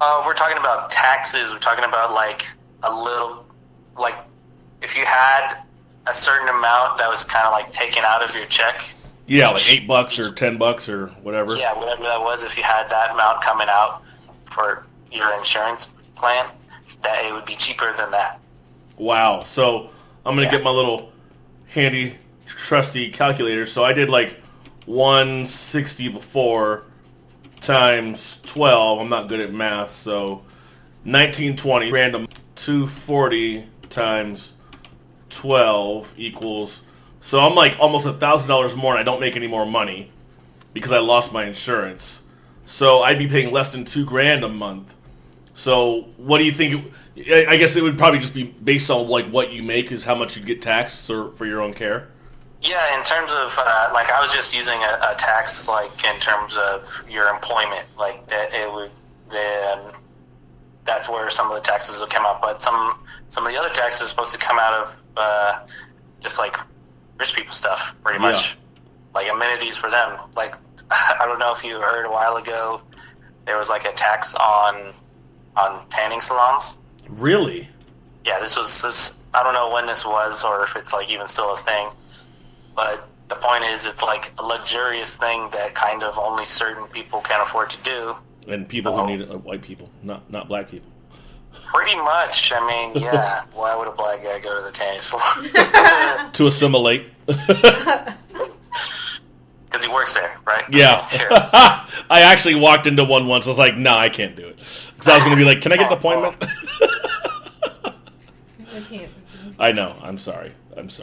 We're talking about taxes. We're talking about like a little, like if you had a certain amount that was kind of like taken out of your check. Yeah, like $8 or $10 or whatever. Yeah, whatever that was. If you had that amount coming out for your insurance plan, that it would be cheaper than that. Wow. So I'm gonna get my little handy, trusty calculator. So I did like 160 before times 12. I'm not good at math, so 1920 random 240 times 12 equals. So I'm like almost $1,000 more, and I don't make any more money because I lost my insurance. So I'd be paying less than $2,000 a month. So what do you think? I guess it would probably just be based on like what you make is how much you'd get taxed for your own care. Yeah, in terms of like I was just using a tax like in terms of your employment, like that it would then that's where some of the taxes will come out. But some of the other taxes are supposed to come out of just like rich people stuff, pretty much, like amenities for them. Like I don't know if you heard a while ago, there was like a tax on tanning salons. Really? Yeah, this was I don't know when this was or if it's like even still a thing. But the point is, it's like a luxurious thing that kind of only certain people can afford to do. And people who need white people, not black people. Pretty much. I mean, yeah. Why would a black guy go to the tanning salon? To assimilate. Because he works there, right? Yeah. Sure. I actually walked into one once. I was like, nah, I can't do it. Because I was going to be like, can I get an appointment? I can't. I know. I'm sorry.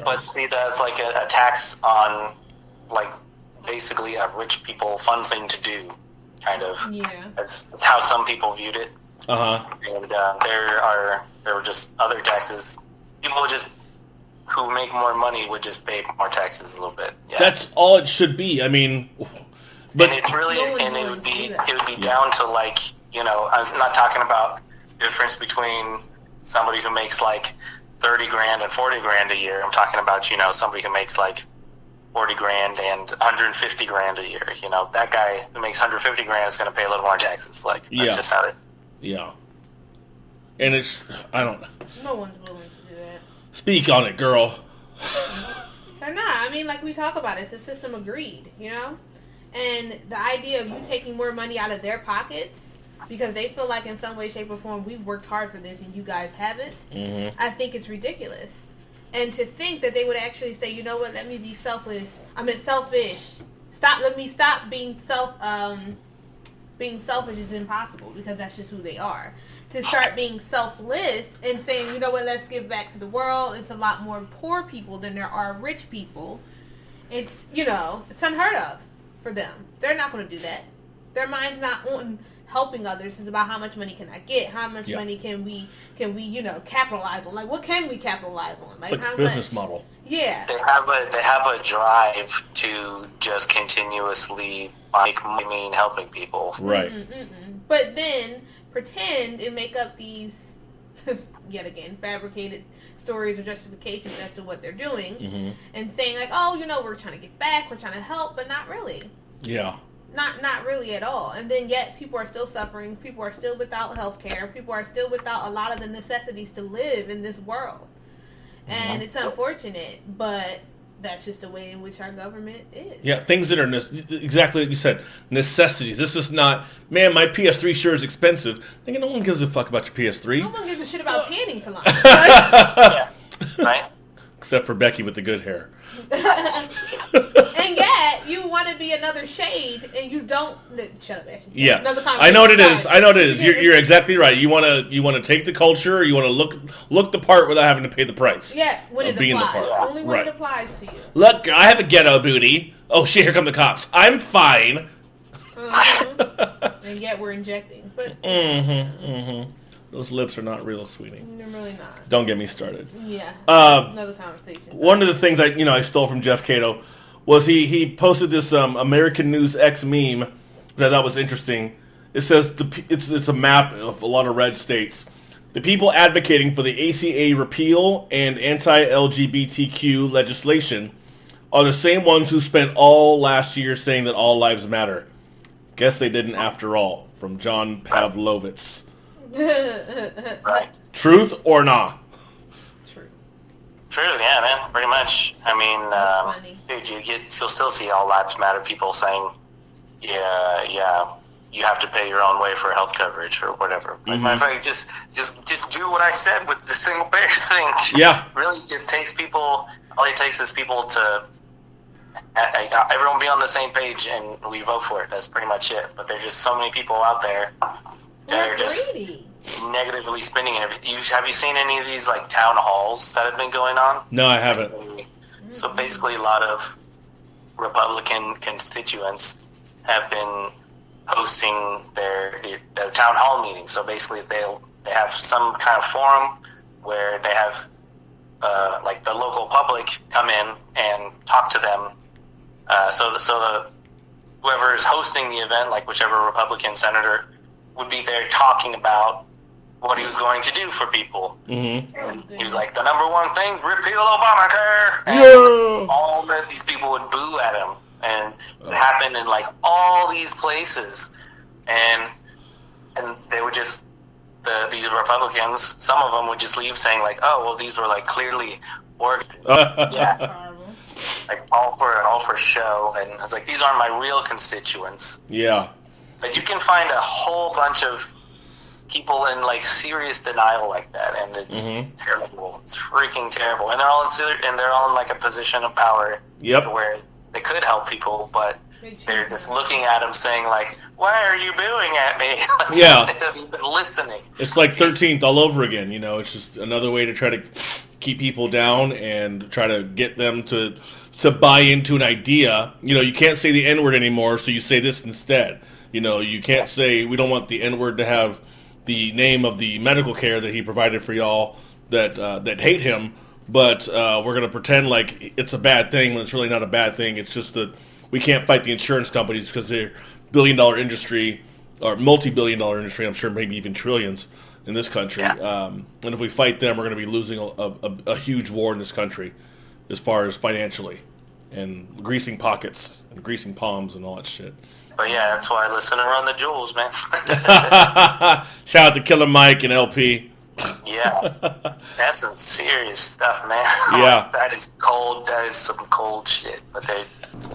But see, that's like a tax on, like, basically a rich people fun thing to do, kind of. Yeah. That's how some people viewed it. Uh-huh. And there were just other taxes. People just who make more money would just pay more taxes a little bit. Yeah. That's all it should be. I mean, but and it's really, and it would be down to like, you know, I'm not talking about the difference between somebody who makes like $30,000 and $40,000 a year. I'm talking about, you know, somebody who makes like $40,000 and $150,000 a year. You know, that guy who makes $150,000 is going to pay a little more taxes. Like, that's just how it is. Yeah. And it's, I don't know. No one's willing to do that. Speak on it, girl. They're not. I mean, like we talk about, it's a system of greed, you know? And the idea of you taking more money out of their pockets because they feel like in some way, shape, or form we've worked hard for this and you guys haven't, I think it's ridiculous. And to think that they would actually say, you know what, let me be selfless. Selfish. Let me stop being being selfish is impossible because that's just who they are. To start being selfless and saying, you know what, let's give back to the world. It's a lot more poor people than there are rich people. It's, you know, it's unheard of for them. They're not going to do that. Their mind's not on helping others. It's about how much money can I get? How much money can we, you know, capitalize on? Like, what can we capitalize on? Like, how business much? model. Yeah. They have a drive to just continuously make money helping people. Right. But then pretend and make up these yet again, fabricated stories or justifications as to what they're doing, Mm-hmm. and saying like, oh, we're trying to give back, we're trying to help, but not really. Yeah. Not really at all. And then yet people are still suffering. People are still without health care. People are still without a lot of the necessities to live in this world. And it's unfortunate, but that's just the way in which our government is. Yeah, things that are exactly like you said, necessities. This is not, man, my PS3 sure is expensive. Thinking no one gives a fuck about your PS3. No one gives a shit about tanning salons. Yeah. Right? Except for Becky with the good hair. And yet, you want to be another shade, and you don't. Shut up, Ashley. Yeah, Another I know what it is. Sorry. I know what it is. You're exactly right. You want to take the culture. You want to look the part without having to pay the price. Yeah, when it being the applies. part. Only when Right. it applies to you. Look, I have a ghetto booty. Oh shit, here come the cops. I'm fine. And yet we're injecting. But Those lips are not real, sweetie. they're really not. Don't get me started. Yeah. Um, Another conversation. One of the things I stole from Jeff Cato was he posted this American News X meme that I thought was interesting. It says it's a map of a lot of red states. The people advocating for the ACA repeal and anti-LGBTQ legislation are the same ones who spent all last year saying that all lives matter. Guess they didn't after all. From John Pavlovitz. Right. Truth or not? True. True, yeah, man. Pretty much. I Funny. mean, dude, you'll still see all lives matter people saying, yeah, you have to pay your own way for health coverage or whatever. Like, matter of fact, just do what I said with the single payer thing. Yeah. Really, just takes people. All it takes is people to everyone be on the same page, and we vote for it. That's pretty much it. But there's just so many people out there that are just negatively spinning everything. Have you seen any of these like town halls that have been going on? No, I haven't. So basically, a lot of Republican constituents have been hosting their town hall meetings. So basically, they have some kind of forum where they have like the local public come in and talk to them. So whoever is hosting the event, like whichever Republican senator, would be there talking about what he was going to do for people. Mm-hmm. And he was like, the number one thing, repeal Obamacare. And all of these people would boo at him. And it happened in like all these places. And they would just, these Republicans, some of them would just leave saying like, oh, well, these were like clearly ordered. Yeah. Like all for show. And I was like, these aren't my real constituents. Yeah. But you can find a whole bunch of people in like serious denial like that, and it's terrible. It's freaking terrible, and they're all in like a position of power. Yep. Where they could help people, but they're just looking at them, saying like, "Why are you booing at me?" Yeah. They haven't even listening. It's like 13th all over again. It's just another way to try to keep people down and try to get them to buy into an idea. You can't say the N-word anymore, so you say this instead. You can't say we don't want the N-word to have the name of the medical care that he provided for y'all that hate him, but we're going to pretend like it's a bad thing when it's really not a bad thing. It's just that we can't fight the insurance companies because they're billion-dollar industry or multi-billion-dollar industry, I'm sure maybe even trillions in this country. Yeah. And if we fight them, we're going to be losing a huge war in this country as far as financially and greasing pockets and greasing palms and all that shit. But yeah, that's why I listen to Run the Jewels, man. Shout out to Killer Mike and LP. Yeah, that's some serious stuff, man. Yeah. That is cold. That is some cold shit. But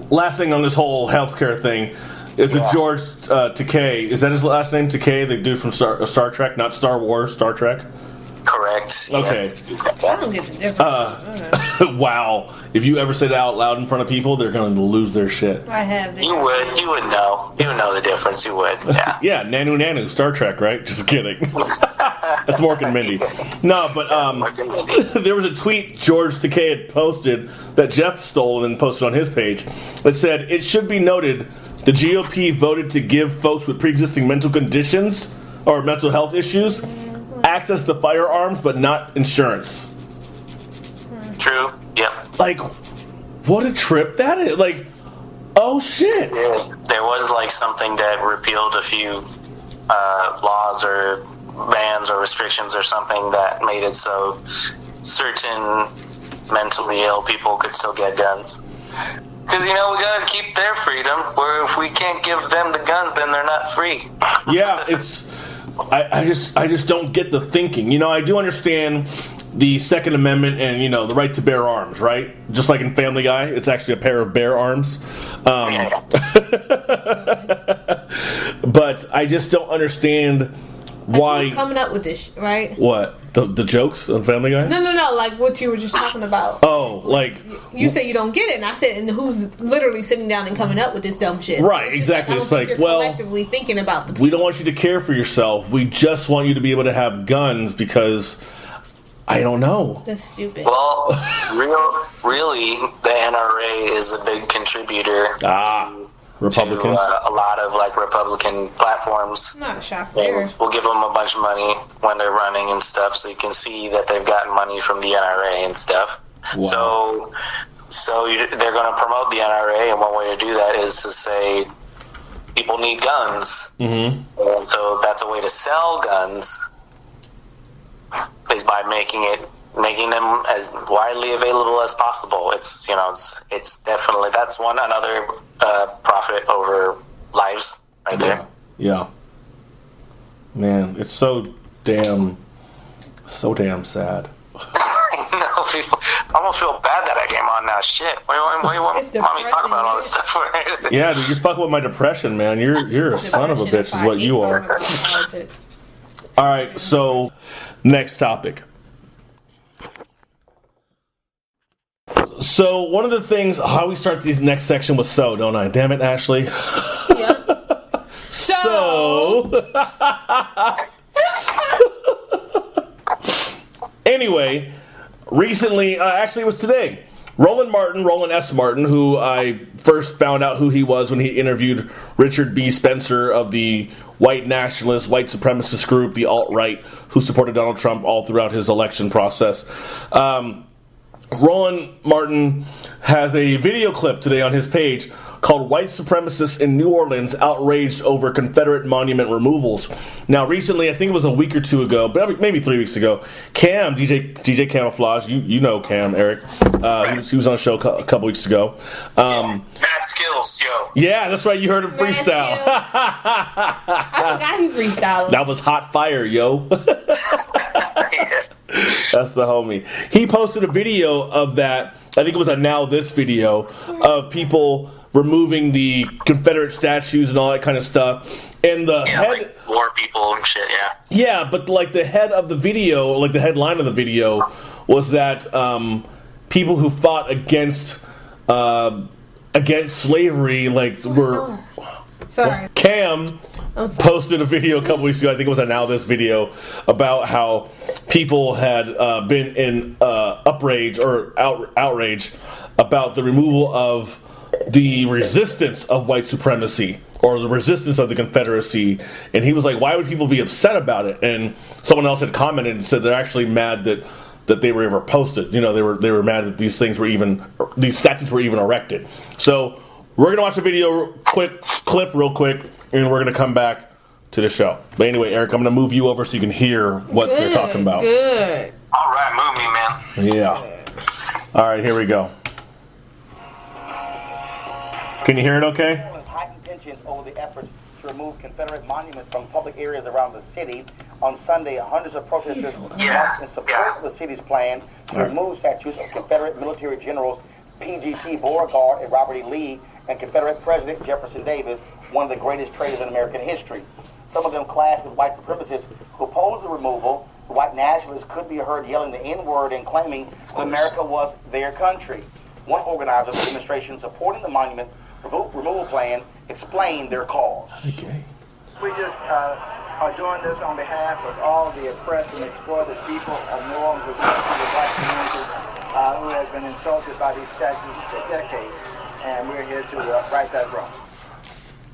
last thing on this whole healthcare thing is that George Takei, is that his last name? Takei, the dude from Star Trek, not Star Wars, Star Trek? Correct. Okay. Yes. I don't get the difference. Wow. If you ever say that out loud in front of people, they're going to lose their shit. I have. You would know. You would know the difference. You would. Yeah. Yeah, Nanu, Star Trek, right? Just kidding. That's Mork and Mindy. No, but there was a tweet George Takei had posted that Jeff stole and posted on his page that said, "It should be noted the GOP voted to give folks with pre-existing mental conditions or mental health issues access to firearms, but not insurance." True. Yep. Like, what a trip that is. Like, oh shit. Yeah. There was like something that repealed a few laws or bans or restrictions or something that made it so certain mentally ill people could still get guns. Because, we gotta keep their freedom, where if we can't give them the guns, then they're not free. Yeah, I just don't get the thinking. I do understand the Second Amendment and, the right to bear arms, right? Just like in Family Guy, it's actually a pair of bare arms. But I just don't understand why. Who's coming up with this, right? What? The jokes on Family Guy? No, like what you were just talking about. Oh, like... You said you don't get it, and I said, and who's literally sitting down and coming up with this dumb shit? Right, exactly. It's like, you're collectively thinking about the people. We don't want you to care for yourself. We just want you to be able to have guns because... I don't know. That's stupid. Well, really, the NRA is a big contributor Republicans. to a lot of Republican platforms. I'm not shocked there. We'll give them a bunch of money when they're running and stuff, so you can see that they've gotten money from the NRA and stuff. Wow. So they're going to promote the NRA, and one way to do that is to say people need guns, and so that's a way to sell guns. Is by making them as widely available as possible. It's it's definitely another profit over lives right there. Yeah. Man, it's so damn sad. I almost feel bad that I came on now. Shit. What do you want me to talk about all this stuff for? Yeah, dude, you fuck with my depression, man. You're a son of a bitch is what you are. All right, so next topic. So one of the things, how we start this next section was don't I? Damn it, Ashley. Yep. Anyway, recently, actually it was today, Roland S. Martin, who I first found out who he was when he interviewed Richard B. Spencer of the white nationalist, white supremacist group, the alt-right, who supported Donald Trump all throughout his election process. Roland Martin has a video clip today on his page called White Supremacists in New Orleans Outraged Over Confederate Monument Removals. Now, recently, I think it was a week or two ago, maybe 3 weeks ago, Cam, DJ Camouflage, you know Cam, Eric, he was on a show a couple weeks ago. Mad skills, yo. Yeah, that's right, you heard him freestyle. I forgot he freestyled. That was hot fire, yo. That's the homie. He posted a video of that, I think it was a Now This video, of people removing the Confederate statues and all that kind of stuff. And the head... war people and shit, yeah. Yeah, but the head of the video, the headline of the video, was that people who fought against slavery, were... Sorry. Cam posted a video a couple weeks ago, I think it was a Now This video, about how people had been in outrage about the removal of the resistance of white supremacy, or the resistance of the Confederacy, and he was like, why would people be upset about it? And someone else had commented and said they're actually mad that they were ever posted. They were mad that these statues were even erected. So we're gonna watch a video clip real quick, and we're gonna come back to the show. But anyway, Eric, I'm gonna move you over so you can hear what they're talking about. Good. All right, move me, man. Yeah. All right, here we go. Can you hear it okay? Heightened tensions over the efforts to remove Confederate monuments from public areas around the city. On Sunday, hundreds of protesters marched in support of the city's plan to remove statues of Confederate military generals P.G.T. Beauregard and Robert E. Lee, and Confederate President Jefferson Davis, one of the greatest traitors in American history. Some of them clashed with white supremacists who opposed the removal. The white nationalists could be heard yelling the N-word and claiming that America was their country. One organizer of the demonstration supporting the monument removal plan explained their cause. Okay. We just are doing this on behalf of all the oppressed and exploited people of New Orleans, especially the white community who has been insulted by these statues for decades, and we're here to right that wrong.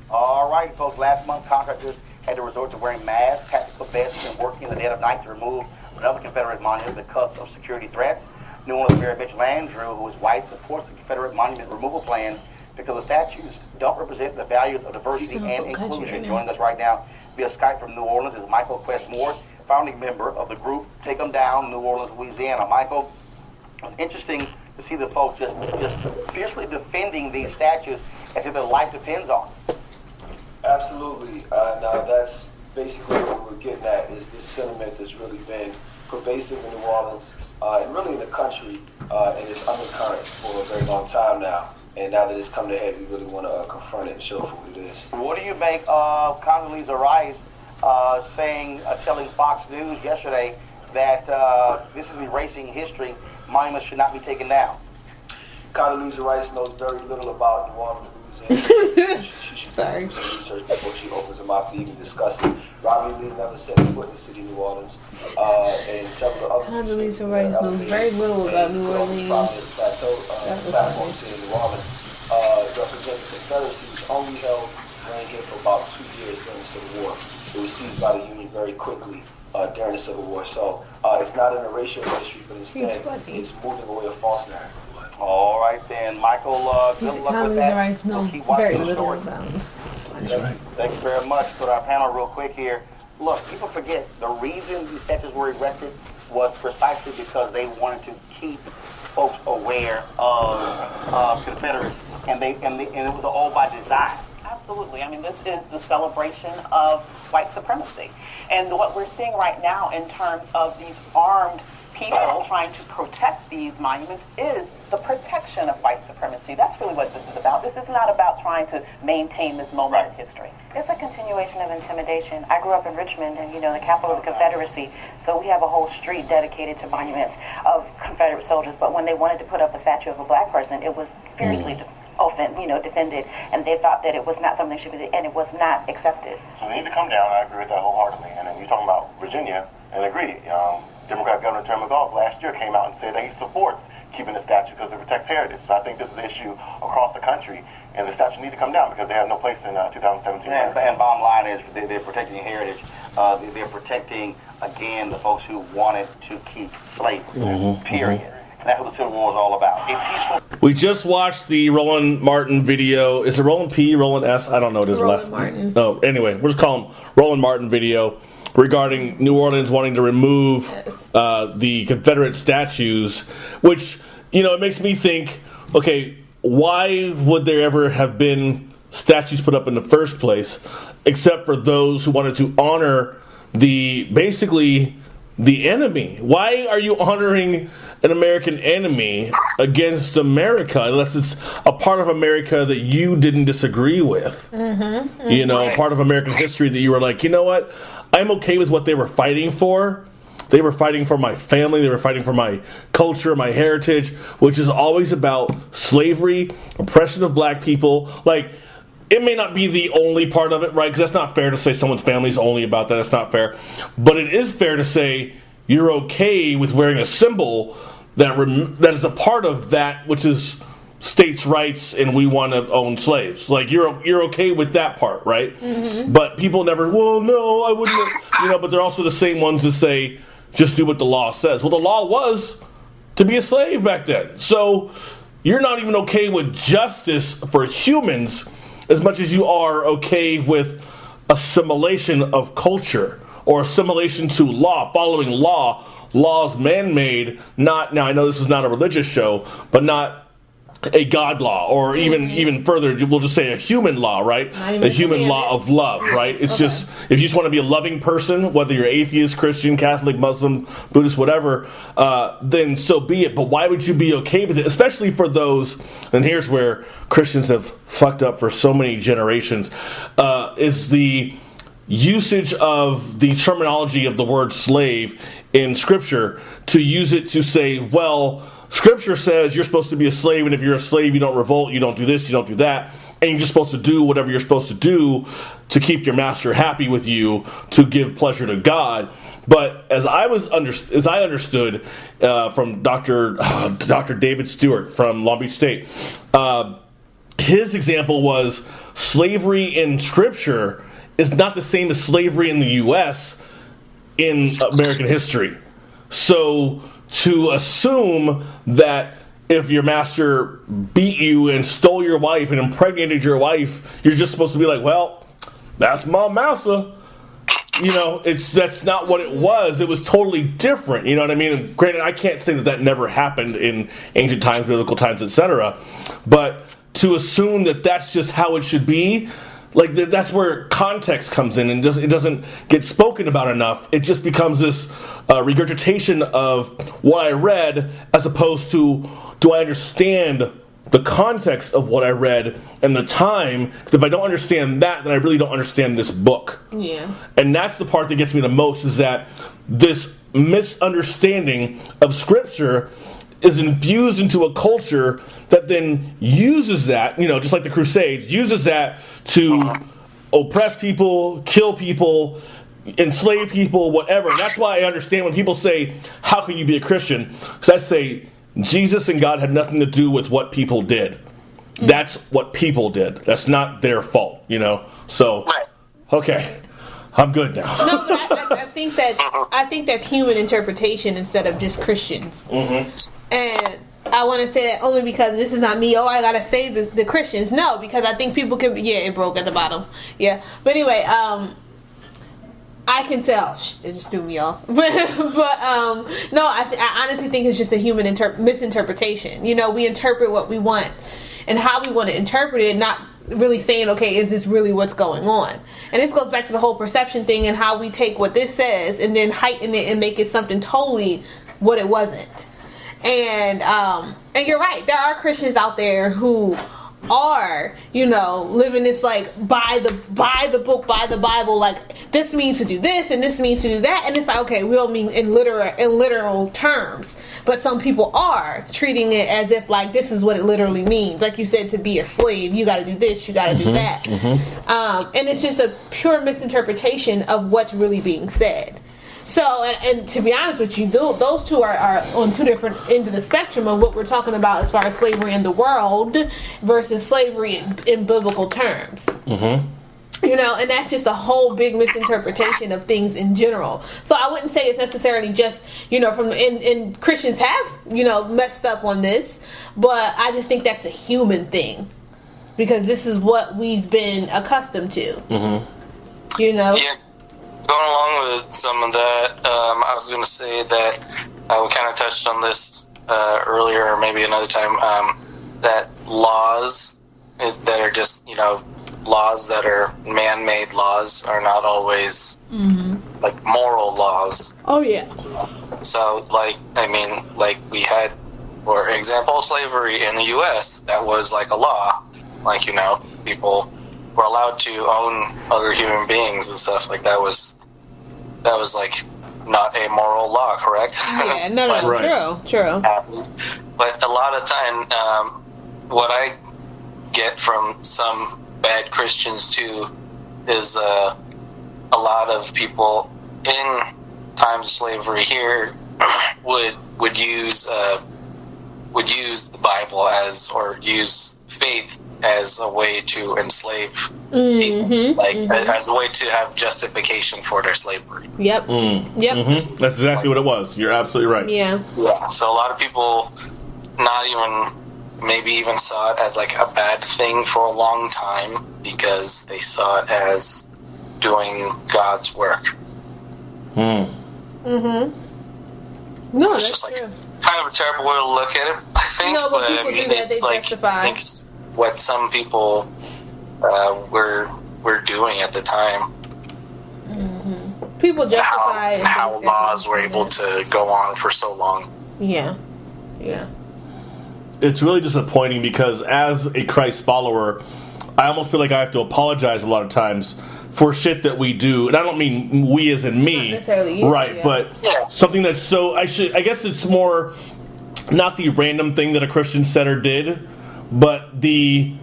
All right, folks. Last month, contractors had to resort to wearing masks, tactical vests, and working in the dead of night to remove another Confederate monument because of security threats. New Orleans Mayor Mitchell Andrew, who is white, supports the Confederate monument removal plan because the statues don't represent the values of diversity and inclusion. Joining us right now via Skype from New Orleans is Michael Quest Moore, founding member of the group Take Them Down, New Orleans, Louisiana. Michael, it's interesting to see the folks just fiercely defending these statues as if their life depends on it. Absolutely. Now that's basically what we're getting at, is this sentiment that's really been pervasive in New Orleans and really in the country, and it's undercurrent for a very long time now. And now that it's come to head, we really want to confront it and show for what it is. What do you make of Condoleezza Rice telling Fox News yesterday that this is erasing history, monuments should not be taken down? Condoleezza Rice knows very little about New Orleans, Louisiana. She should do some research before she opens her mouth to even discuss it. Robbie Lee never set foot in the city of New Orleans, and several other Condoleezza Rice knows very little about New Orleans. Platforms here in New Orleans represent the Confederacy, which only held reign here for about 2 years during the Civil War. It was seized by the Union very quickly during the Civil War. So it's not an erasure of history, but instead it's moving away a false narrative. All right then, Michael, good luck with that. Rice knows keep watching very the little story. about. That's right. Thank you very much. Put our panel real quick here. Look, people forget the reason these statues were erected was precisely because they wanted to keep folks aware of Confederacy, and it was all by design. Absolutely. I mean, this is the celebration of white supremacy. And what we're seeing right now in terms of these armed people trying to protect these monuments is the protection of white supremacy. That's really what this is about. This is not about trying to maintain this moment in history. It's a continuation of intimidation. I grew up in Richmond, and the capital of the Confederacy, so we have a whole street dedicated to monuments of Confederate soldiers. But when they wanted to put up a statue of a black person, it was fiercely defended, and they thought that it was not something that should be, and it was not accepted. So they need to come down. I agree with that wholeheartedly. And then you're talking about Virginia, and agree. Democrat Governor Terry McAuliffe last year came out and said that he supports keeping the statue because it protects heritage. So I think this is an issue across the country, and the statue need to come down because they have no place in 2017. And bottom line is they're protecting heritage. They're protecting, again, the folks who wanted to keep slavery, period. And that's what the Civil War is all about. A peaceful. We just watched the Roland Martin video. Is it Roland P, Roland S? I don't know what his last. Martin. Oh, anyway, we'll just call him Roland Martin video regarding New Orleans wanting to remove the Confederate statues, which, it makes me think, okay, why would there ever have been statues put up in the first place, except for those who wanted to honor basically the enemy? Why are you honoring an American enemy against America unless it's a part of America that you didn't disagree with? A part of American history that you were like, you know what? I'm okay with what they were fighting for. They were fighting for my family. They were fighting for my culture, my heritage, which is always about slavery, oppression of black people. Like, it may not be the only part of it, right? Because that's not fair to say someone's family is only about that. That's not fair. But it is fair to say you're okay with wearing a symbol that is a part of that, which is states' rights and we want to own slaves. Like, you're okay with that part, right? But people never, well, no, I wouldn't, but they're also the same ones that say, just do what the law says. Well, the law was to be a slave back then. So you're not even okay with justice for humans as much as you are okay with assimilation of culture or assimilation to law, following laws man-made, not, now I know this is not a religious show, but not a God law, or even further, we'll just say a human law, right? A human law of love, right? It's just, if you just want to be a loving person, whether you're atheist, Christian, Catholic, Muslim, Buddhist, whatever, then so be it. But why would you be okay with it? Especially for those, and here's where Christians have fucked up for so many generations, is the usage of the terminology of the word slave in Scripture, to use it to say, well, Scripture says you're supposed to be a slave, and if you're a slave, you don't revolt, you don't do this, you don't do that, and you're just supposed to do whatever you're supposed to do to keep your master happy with you, to give pleasure to God. But as I understood from Dr. David Stewart from Long Beach State, his example was slavery in Scripture is not the same as slavery in the U.S. in American history. So to assume that if your master beat you and stole your wife and impregnated your wife, you're just supposed to be like, well, that's my master. that's not what it was. It was totally different. You know what I mean? And granted, I can't say that never happened in ancient times, biblical times, etc. But to assume that that's just how it should be, like that's where context comes in, and it doesn't get spoken about enough. It just becomes this regurgitation of what I read, as opposed to, do I understand the context of what I read and the time? Because if I don't understand that, then I really don't understand this book. Yeah. And that's the part that gets me the most, is that this misunderstanding of Scripture is infused into a culture that then uses that, just like the Crusades, uses that to oppress people, kill people, enslave people, whatever. And that's why I understand when people say, how can you be a Christian? Because I say, Jesus and God had nothing to do with what people did. That's what people did. That's not their fault, So, okay, I'm good now. No, but I think that's human interpretation instead of just Christians. And I want to say that only because this is not me. Oh, I gotta save the Christians. No, because I think people can. Yeah, it broke at the bottom. Yeah, but anyway, I can tell. It just threw me off. But no, I honestly think it's just a human misinterpretation. We interpret what we want and how we want to interpret it, not really saying, okay, is this really what's going on? And this goes back to the whole perception thing and how we take what this says and then heighten it and make it something totally what it wasn't. And you're right. There are Christians out there who are, living this like by the book, by the Bible, like this means to do this and this means to do that, and it's like, okay, we don't mean in literal terms, but some people are treating it as if like this is what it literally means. Like you said, to be a slave, you got to do this, you got to do that, and it's just a pure misinterpretation of what's really being said. So, and to be honest with you, those two are on two different ends of the spectrum of what we're talking about as far as slavery in the world versus slavery in biblical terms. And that's just a whole big misinterpretation of things in general. So I wouldn't say it's necessarily just, and Christians have, messed up on this, but I just think that's a human thing because this is what we've been accustomed to. Yeah. Going along with some of that, I was going to say that we kind of touched on this earlier, or maybe another time, that laws that are just, laws that are man-made laws are not always, like, moral laws. Oh, yeah. So, we had, for example, slavery in the U.S., that was, like, a law. Like, people were allowed to own other human beings and stuff like that was like not a moral law, correct? Yeah, no, right. True. But a lot of time, what I get from some bad Christians too is a lot of people in times of slavery here would use the Bible or use faith as a way to enslave people, as a way to have justification for their slavery. Yep. That's exactly what it was. You're absolutely right. Yeah. So a lot of people maybe even saw it as like a bad thing for a long time because they saw it as doing God's work. No, it's just like kind of a terrible way to look at it, I think. No, but people do that. They justify. What some people were doing at the time. People justify how laws were able to go on for so long. Yeah. It's really disappointing because as a Christ follower, I almost feel like I have to apologize a lot of times for shit that we do, and I don't mean we as in me, not necessarily you, right? Yeah. But something that's so I guess it's more not the random thing that a Christian said or did, but the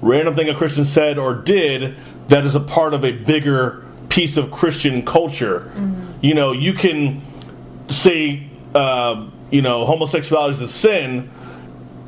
random thing a Christian said or did that is a part of a bigger piece of Christian culture. You can say, homosexuality is a sin,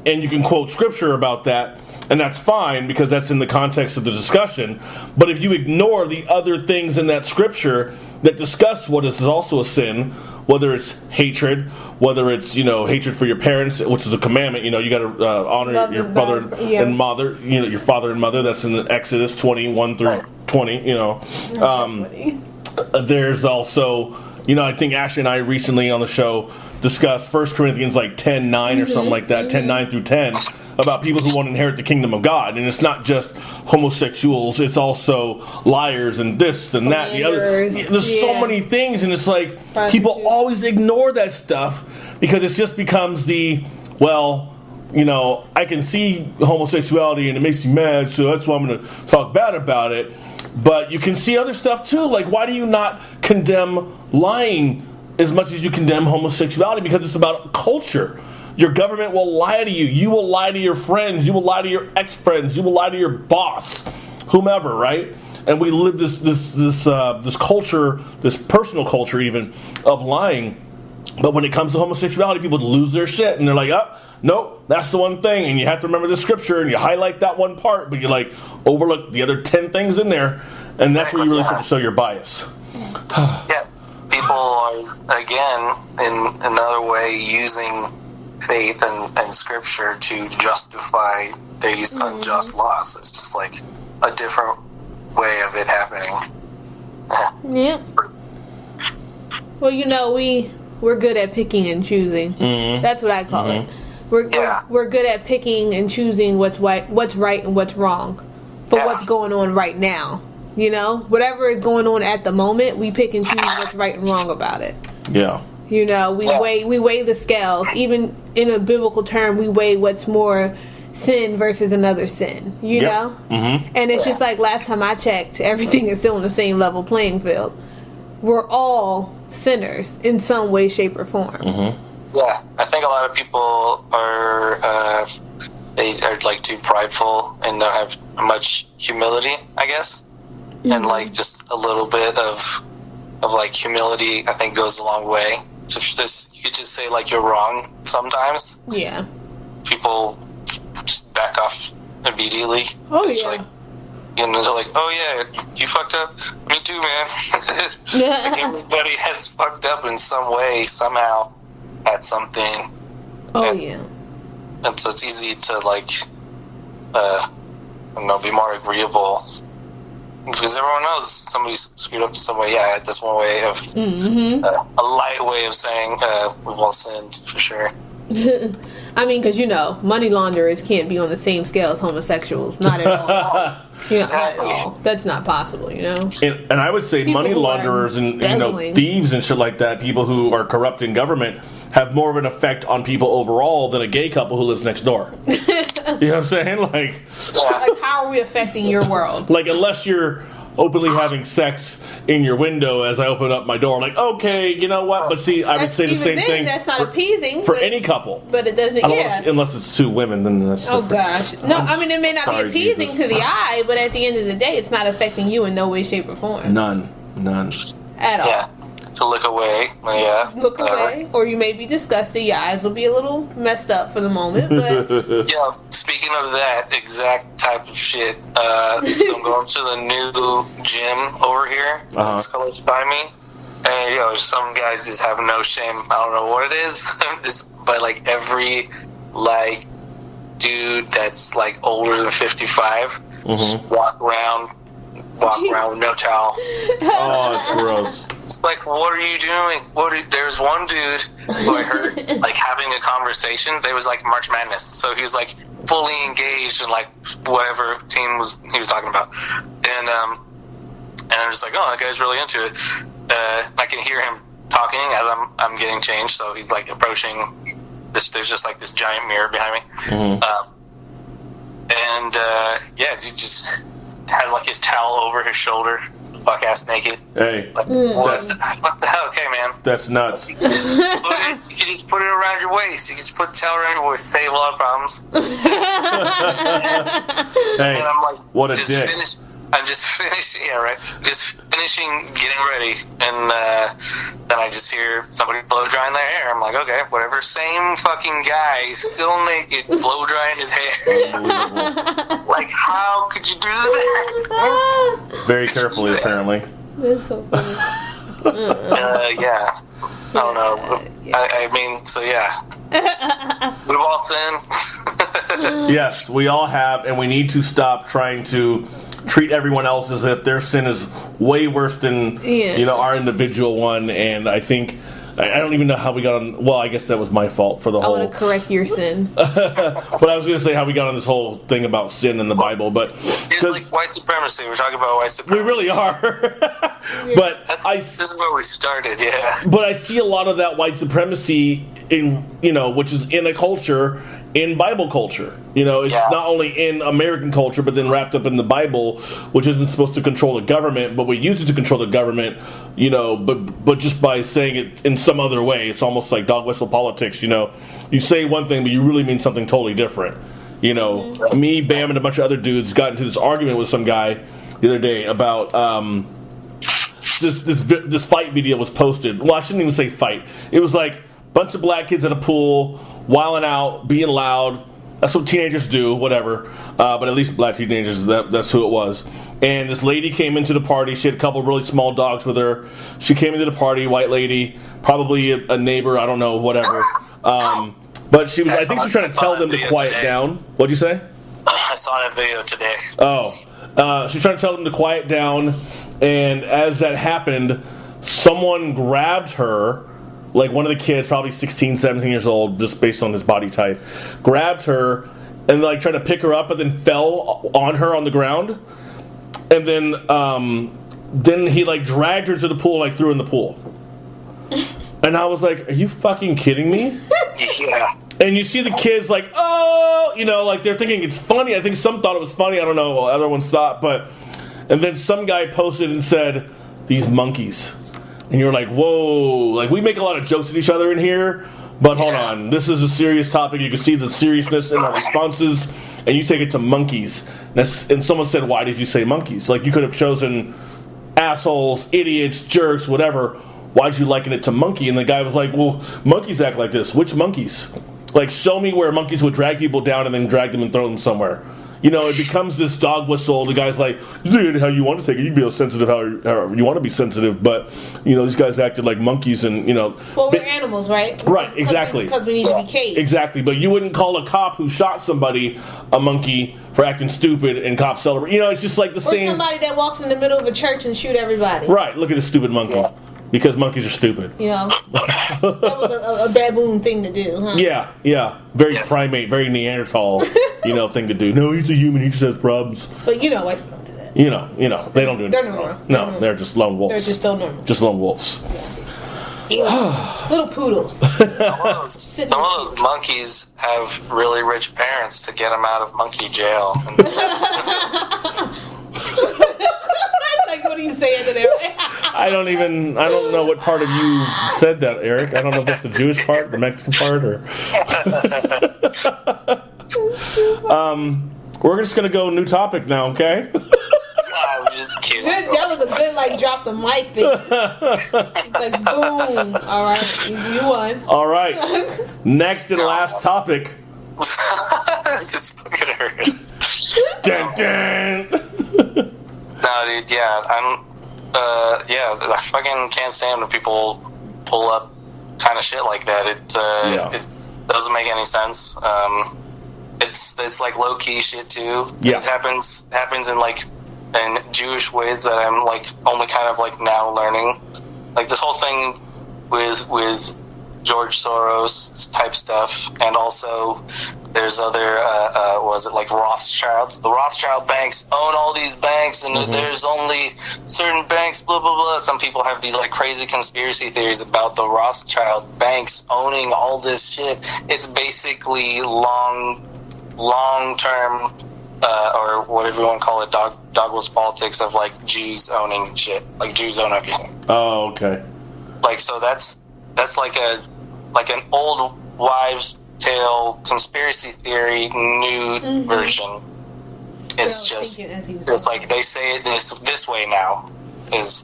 and you can quote scripture about that, and that's fine because that's in the context of the discussion. But if you ignore the other things in that scripture that discuss what is also a sin, whether it's hatred, whether it's hatred for your parents, which is a commandment, you got to honor your brother and mother, your father and mother. That's in Exodus 21 through 20. there's also, I think Ashley and I recently on the show discussed 1 Corinthians like 10:9 or something like that, 10:9 through 10, about people who want to inherit the kingdom of God. And it's not just homosexuals, it's also liars and this and that and the other. There's so many things, and it's like people always ignore that stuff because it just becomes I can see homosexuality and it makes me mad, so that's why I'm going to talk bad about it. But you can see other stuff too. Like, why do you not condemn lying as much as you condemn homosexuality? Because it's about culture. Your government will lie to you. You will lie to your friends. You will lie to your ex-friends. You will lie to your boss, whomever, right? And we live this culture, this personal culture even, of lying. But when it comes to homosexuality, people lose their shit. And they're like, nope, that's the one thing. And you have to remember the scripture, and you highlight that one part, but you overlook the other 10 things in there. And that's where you really start to show your bias. Yeah. People are, again, in another way, using faith and scripture to justify these unjust laws. It's just like a different way of it happening. Yeah. Well, we're good at picking and choosing. That's what I call it. We're good at picking and choosing what's right and what's wrong for what's going on right now. Whatever is going on at the moment, we pick and choose what's right and wrong about it. Yeah. We weigh the scales. Even in a biblical term, we weigh what's more sin versus another sin. You know? And it's just like last time I checked, everything is still on the same level playing field. We're all sinners in some way, shape, or form. Yeah, I think a lot of people are too prideful and don't have much humility, I guess. And just a little bit of humility, I think, goes a long way. So you could just say you're wrong sometimes. Yeah. People just back off immediately. Oh, yeah. They're like, oh yeah, you fucked up? Me too, man. Everybody has fucked up in some way, somehow, at something. Yeah. And so it's easy to be more agreeable. Because everyone knows somebody's screwed up in some way. Yeah, that's one way of, a light way of saying we've all sinned, for sure. I mean, because money launderers can't be on the same scale as homosexuals. Not at all. Not at all. That's not possible. And I would say money launderers and thieves and shit like that, people who are corrupt in government, have more of an effect on people overall than a gay couple who lives next door. You know what I'm saying? Like how are we affecting your world? Unless you're openly having sex in your window as I open up my door, okay, you know what? But see, I would say the same thing. That's not appeasing for any couple. But it doesn't. Unless it's two women, then that's. Oh gosh, no. I mean, it may not be appeasing to the eye, but at the end of the day, it's not affecting you in no way, shape, or form. None at all. Yeah. To look away, look away, or you may be disgusted. Your eyes will be a little messed up for the moment. But speaking of that exact type of shit, so I'm going to the new gym over here. It's close by me, and some guys just have no shame. I don't know what it is, but every dude that's older than 55 walk around with no towel. Oh, it's gross. It's what are you doing? There's one dude who I heard having a conversation. They was March Madness, so he was fully engaged in whatever team he was talking about, and I'm just oh, that guy's really into it. I can hear him talking as I'm getting changed, so he's approaching this. There's just this giant mirror behind me, he just had his towel over his shoulder, buck ass naked. Hey, what the hell? Okay, man, that's nuts. You can just put it around your waist. You can just put the towel around your waist. Save a lot of problems. Hey, and I'm what a dick. I'm just finishing. Yeah, right. Just finishing getting ready, and then I just hear somebody blow drying their hair. I'm okay, whatever. Same fucking guy, still naked, blow drying his hair. How could you do that? Very carefully, apparently. That's so funny. Yeah. I don't know. I mean, so yeah. We've all sinned. Yes, we all have, and we need to stop trying to treat everyone else as if their sin is way worse than our individual one. And I think I don't even know how we got on. Well, I guess that was my fault for the whole. I want to correct your sin. But I was going to say how we got on this whole thing about sin in the Bible, but it's like white supremacy. We're talking about white supremacy. We really are. But this is where we started. Yeah. But I see a lot of that white supremacy in which is in a culture. In Bible culture, it's not only in American culture, but then wrapped up in the Bible, which isn't supposed to control the government, but we use it to control the government, but just by saying it in some other way, it's almost like dog whistle politics. You say one thing, but you really mean something totally different. Me, Bam, and a bunch of other dudes got into this argument with some guy the other day about this fight video was posted. Well, I shouldn't even say fight. It was like a bunch of black kids at a pool. Wilding out, being loud. That's what teenagers do, whatever. But at least black teenagers, that's who it was. And this lady came into the party. She had a couple of really small dogs with her. She came into the party, white lady, probably a neighbor, I don't know, whatever. But she was, I think she was trying to tell them to quiet down. What'd you say? I saw that video today. Oh. She was trying to tell them to quiet down. And as that happened, someone grabbed her. Like one of the kids, probably 16, 17 years old, just based on his body type, grabbed her and like tried to pick her up, and then fell on her on the ground. And then he like dragged her to the pool, and like threw her in the pool. And I was like, "Are you fucking kidding me?" Yeah. And you see the kids like, "Oh," like they're thinking it's funny. I think some thought it was funny. I don't know. Other ones thought, and then some guy posted and said, "These monkeys." And you're like, whoa, like we make a lot of jokes at each other in here, but hold on, this is a serious topic. You can see the seriousness in our responses, and you take it to monkeys. And someone said, why did you say monkeys? Like you could have chosen assholes, idiots, jerks, whatever. Why'd you liken it to monkey? And the guy was like, well, monkeys act like this. Which monkeys? Like show me where monkeys would drag people down and then drag them and throw them somewhere. It becomes this dog whistle. The guy's like, you do it how you want to take it. You can be sensitive however you want to be sensitive. But, these guys acted like monkeys and, Well, we're animals, right? Right, exactly. Because we need to be caged. Exactly. But you wouldn't call a cop who shot somebody a monkey for acting stupid and cops celebrate. It's just like the same. Or somebody that walks in the middle of a church and shoot everybody. Right. Look at this stupid monkey. Yeah. Because monkeys are stupid. That was a baboon thing to do, huh? Yeah. Very primate, very Neanderthal, thing to do. No, he's a human. He just has problems. But what? They don't do anything. They're normal. No, they're just lone wolves. They're just so normal. Just lone wolves. Little poodles. Some of those monkeys have really rich parents to get them out of monkey jail. Like, what are you saying to them? I don't know what part of you said that, Eric. I don't know if that's the Jewish part, the Mexican part, or... We're just going to go new topic now, okay? I'm just kidding. That was a good, drop the mic thing. It's like, boom. All right, you won. All right. Next and last topic. Just fucking hurt. Dun, dun. No, dude, I fucking can't stand when people pull up kind of shit like that. It doesn't make any sense. It's like low key shit too. Yeah. It happens in Jewish ways that I'm only kind of now learning. Like this whole thing with George Soros type stuff, and also there's other Rothschilds. The Rothschild banks own all these banks, and there's only certain banks, blah blah blah. Some people have these crazy conspiracy theories about the Rothschild banks owning all this shit. It's basically long term or whatever you want to call it, dogwoods politics of Jews owning shit. Like Jews own everything. Oh, okay. So that's an old wives' tale conspiracy theory new version. It's they say it this way now is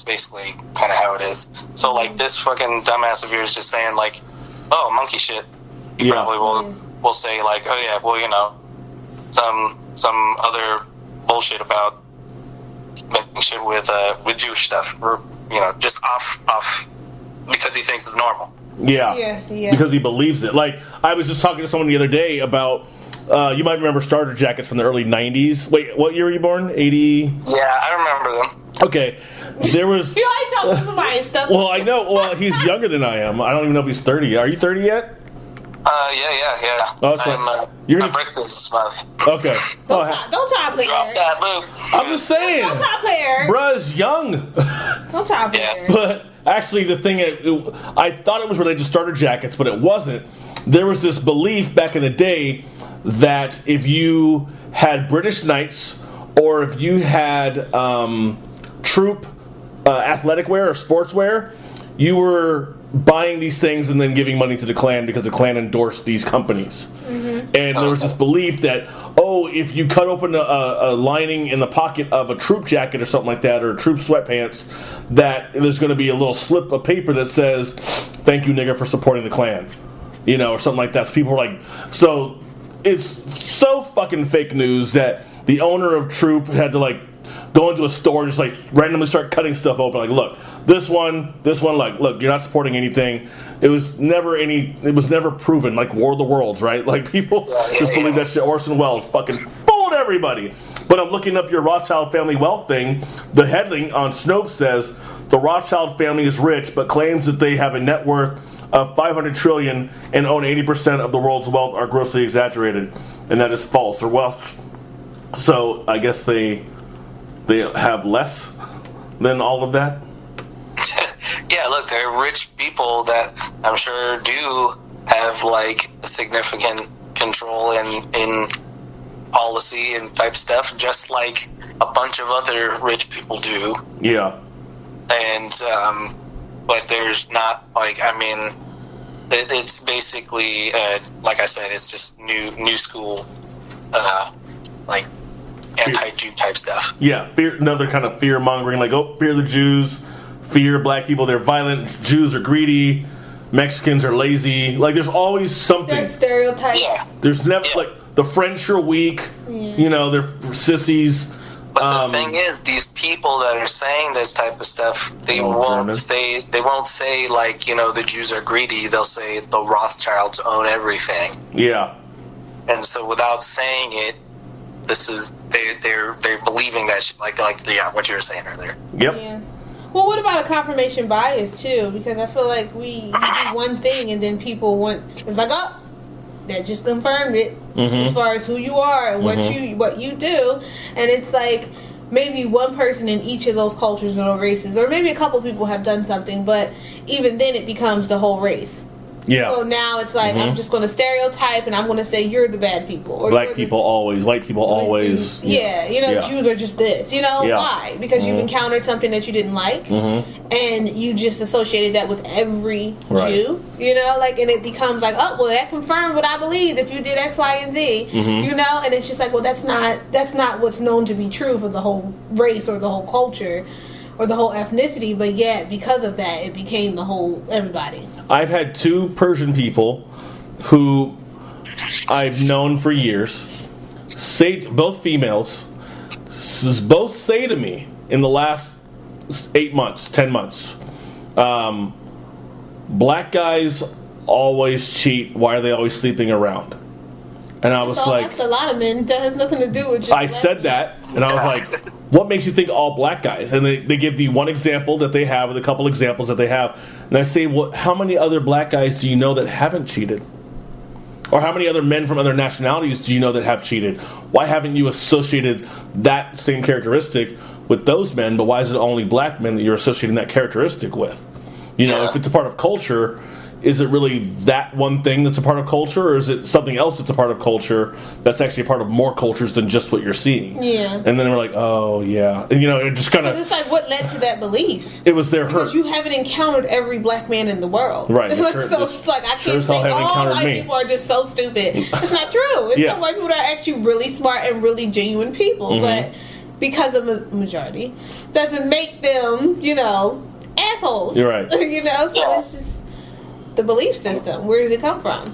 basically kind of how it is. So this fucking dumbass of yours just saying oh, monkey shit. You probably will say oh yeah, well some other bullshit about making shit with Jewish stuff, or just off because he thinks it's normal. Yeah. Because he believes it. I was just talking to someone the other day about You might remember starter jackets from the early 90s. Wait, what year were you born? 80? Yeah, I remember them. Okay. There was... You always talk to somebody and stuff. Well, I know. Well, he's younger than I am. I don't even know if he's 30. Are you 30 yet? Yeah. Oh, so My birthday's this month. Okay. Don't try to play Drop Eric. that loop. I'm just saying. Don't try to play Eric. Bruh's young. Don't try to play Eric. But actually, the thing, I thought it was related to starter jackets, but it wasn't. There was this belief back in the day that if you had British Knights or if you had troop athletic wear or sportswear, you were buying these things and then giving money to the Klan because the Klan endorsed these companies. And there was this belief that, if you cut open a lining in the pocket of a troop jacket or something like that, or troop sweatpants, that there's going to be a little slip of paper that says, "Thank you, nigger, for supporting the Klan," or something like that. So people were like, so it's so fucking fake news that the owner of Troop had to go into a store and just randomly start cutting stuff open. Look, this one, look, you're not supporting anything. It was never proven, like War of the Worlds, right? People just believe that shit. Orson Welles fucking fooled everybody. But I'm looking up your Rothschild family wealth thing. The heading on Snopes says, the Rothschild family is rich, but claims that they have a net worth of $500 trillion and own 80% of the world's wealth are grossly exaggerated. And that is false. Or wealth. So I guess they have less than all of that? Yeah, look, they're rich people that I'm sure do have significant control in policy and type stuff, just like a bunch of other rich people do. Yeah. And but there's not it's basically like I said, it's just new school anti-Jew type stuff. Yeah, another kind of fear mongering, fear the Jews, fear black people, they're violent, Jews are greedy, Mexicans are lazy. There's always something. There's stereotypes. Yeah. There's never the French are weak. Yeah. They're sissies. But the thing is, these people that are saying this type of stuff, they won't say the Jews are greedy. They'll say the Rothschilds own everything. Yeah. And so without saying it, this is they're believing that shit, what you were saying earlier. Yep. Yeah. Well, what about a confirmation bias too? Because I feel like you do one thing and then people that just confirmed it as far as who you are and what you do, and it's maybe one person in each of those cultures or races, or maybe a couple people have done something, but even then it becomes the whole race. Yeah. So now it's I'm just going to stereotype and I'm going to say you're the bad people. Or black people always, white people always. Yeah, Jews are just this. Why? Because you've encountered something that you didn't like, and you just associated that with every Jew. And it becomes that confirmed what I believed if you did X, Y, and Z. And it's just that's not what's known to be true for the whole race or the whole culture or the whole ethnicity, but yet because of that it became the whole everybody. I've had two Persian people who I've known for years both females both say to me in the last 8 months, 10 months, black guys always cheat, why are they always sleeping around? And I was that's a lot of men. That has nothing to do with just I said that, and I was like, what makes you think all black guys? And they give the one example that they have, and a couple examples that they have. And I say, well, how many other black guys do you know that haven't cheated? Or how many other men from other nationalities do you know that have cheated? Why haven't you associated that same characteristic with those men, but why is it only black men that you're associating that characteristic with? If it's a part of culture, is it really that one thing that's a part of culture, or is it something else that's a part of culture that's actually a part of more cultures than just what you're seeing? Yeah. And then we're like, oh, yeah. And, it just kind of... It's what led to that belief? It was their hurt. Because you haven't encountered every black man in the world. Right. I can't say all white people are just so stupid. It's not true. It's some white people that are actually really smart and really genuine people. But because of the majority, doesn't make them, assholes. You're right. So it's just... the belief system. Where does it come from?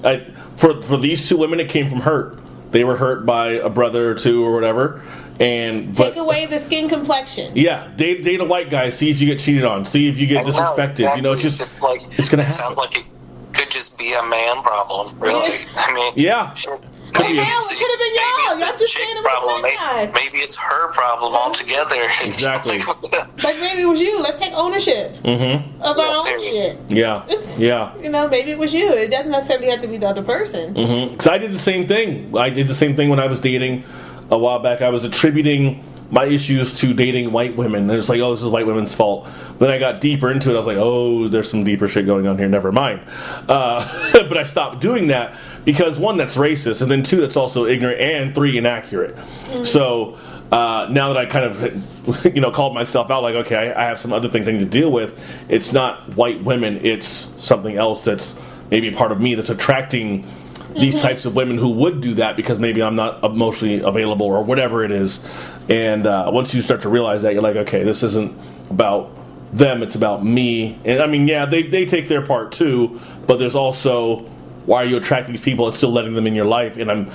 For these two women, it came from hurt. They were hurt by a brother or two or whatever. Take away the skin complexion. Yeah, date a white guy. See if you get cheated on. See if you get disrespected. Exactly. It's just it's gonna happen. Sounds like it could just be a man problem, really. I mean, yeah. Sure. Maybe It could have been y'all. Y'all just chick saying it was problem. a black guy. Maybe it's her problem altogether. Exactly. Like maybe it was you. Let's take ownership of our own shit. Yeah. Yeah. You know, maybe it was you. It doesn't necessarily have to be the other person. Because I did the same thing. I did the same thing when I was dating a while back. I was attributing my issues to dating white women. And it's like, oh, this is white women's fault. Then I got deeper into it. I was like, oh, there's some deeper shit going on here. Never mind. But I stopped doing that because, one, that's racist. And then, two, that's also ignorant. And, three, inaccurate. So now that I kind of, called myself out, like, okay, I have some other things I need to deal with. It's not white women. It's something else that's maybe a part of me that's attracting these types of women who would do that because maybe I'm not emotionally available or whatever it is. And once you start to realize that, you're like, okay, this isn't about them, it's about me. And I mean, yeah, they take their part too, but there's also, why are you attracting these people and still letting them in your life? And I'm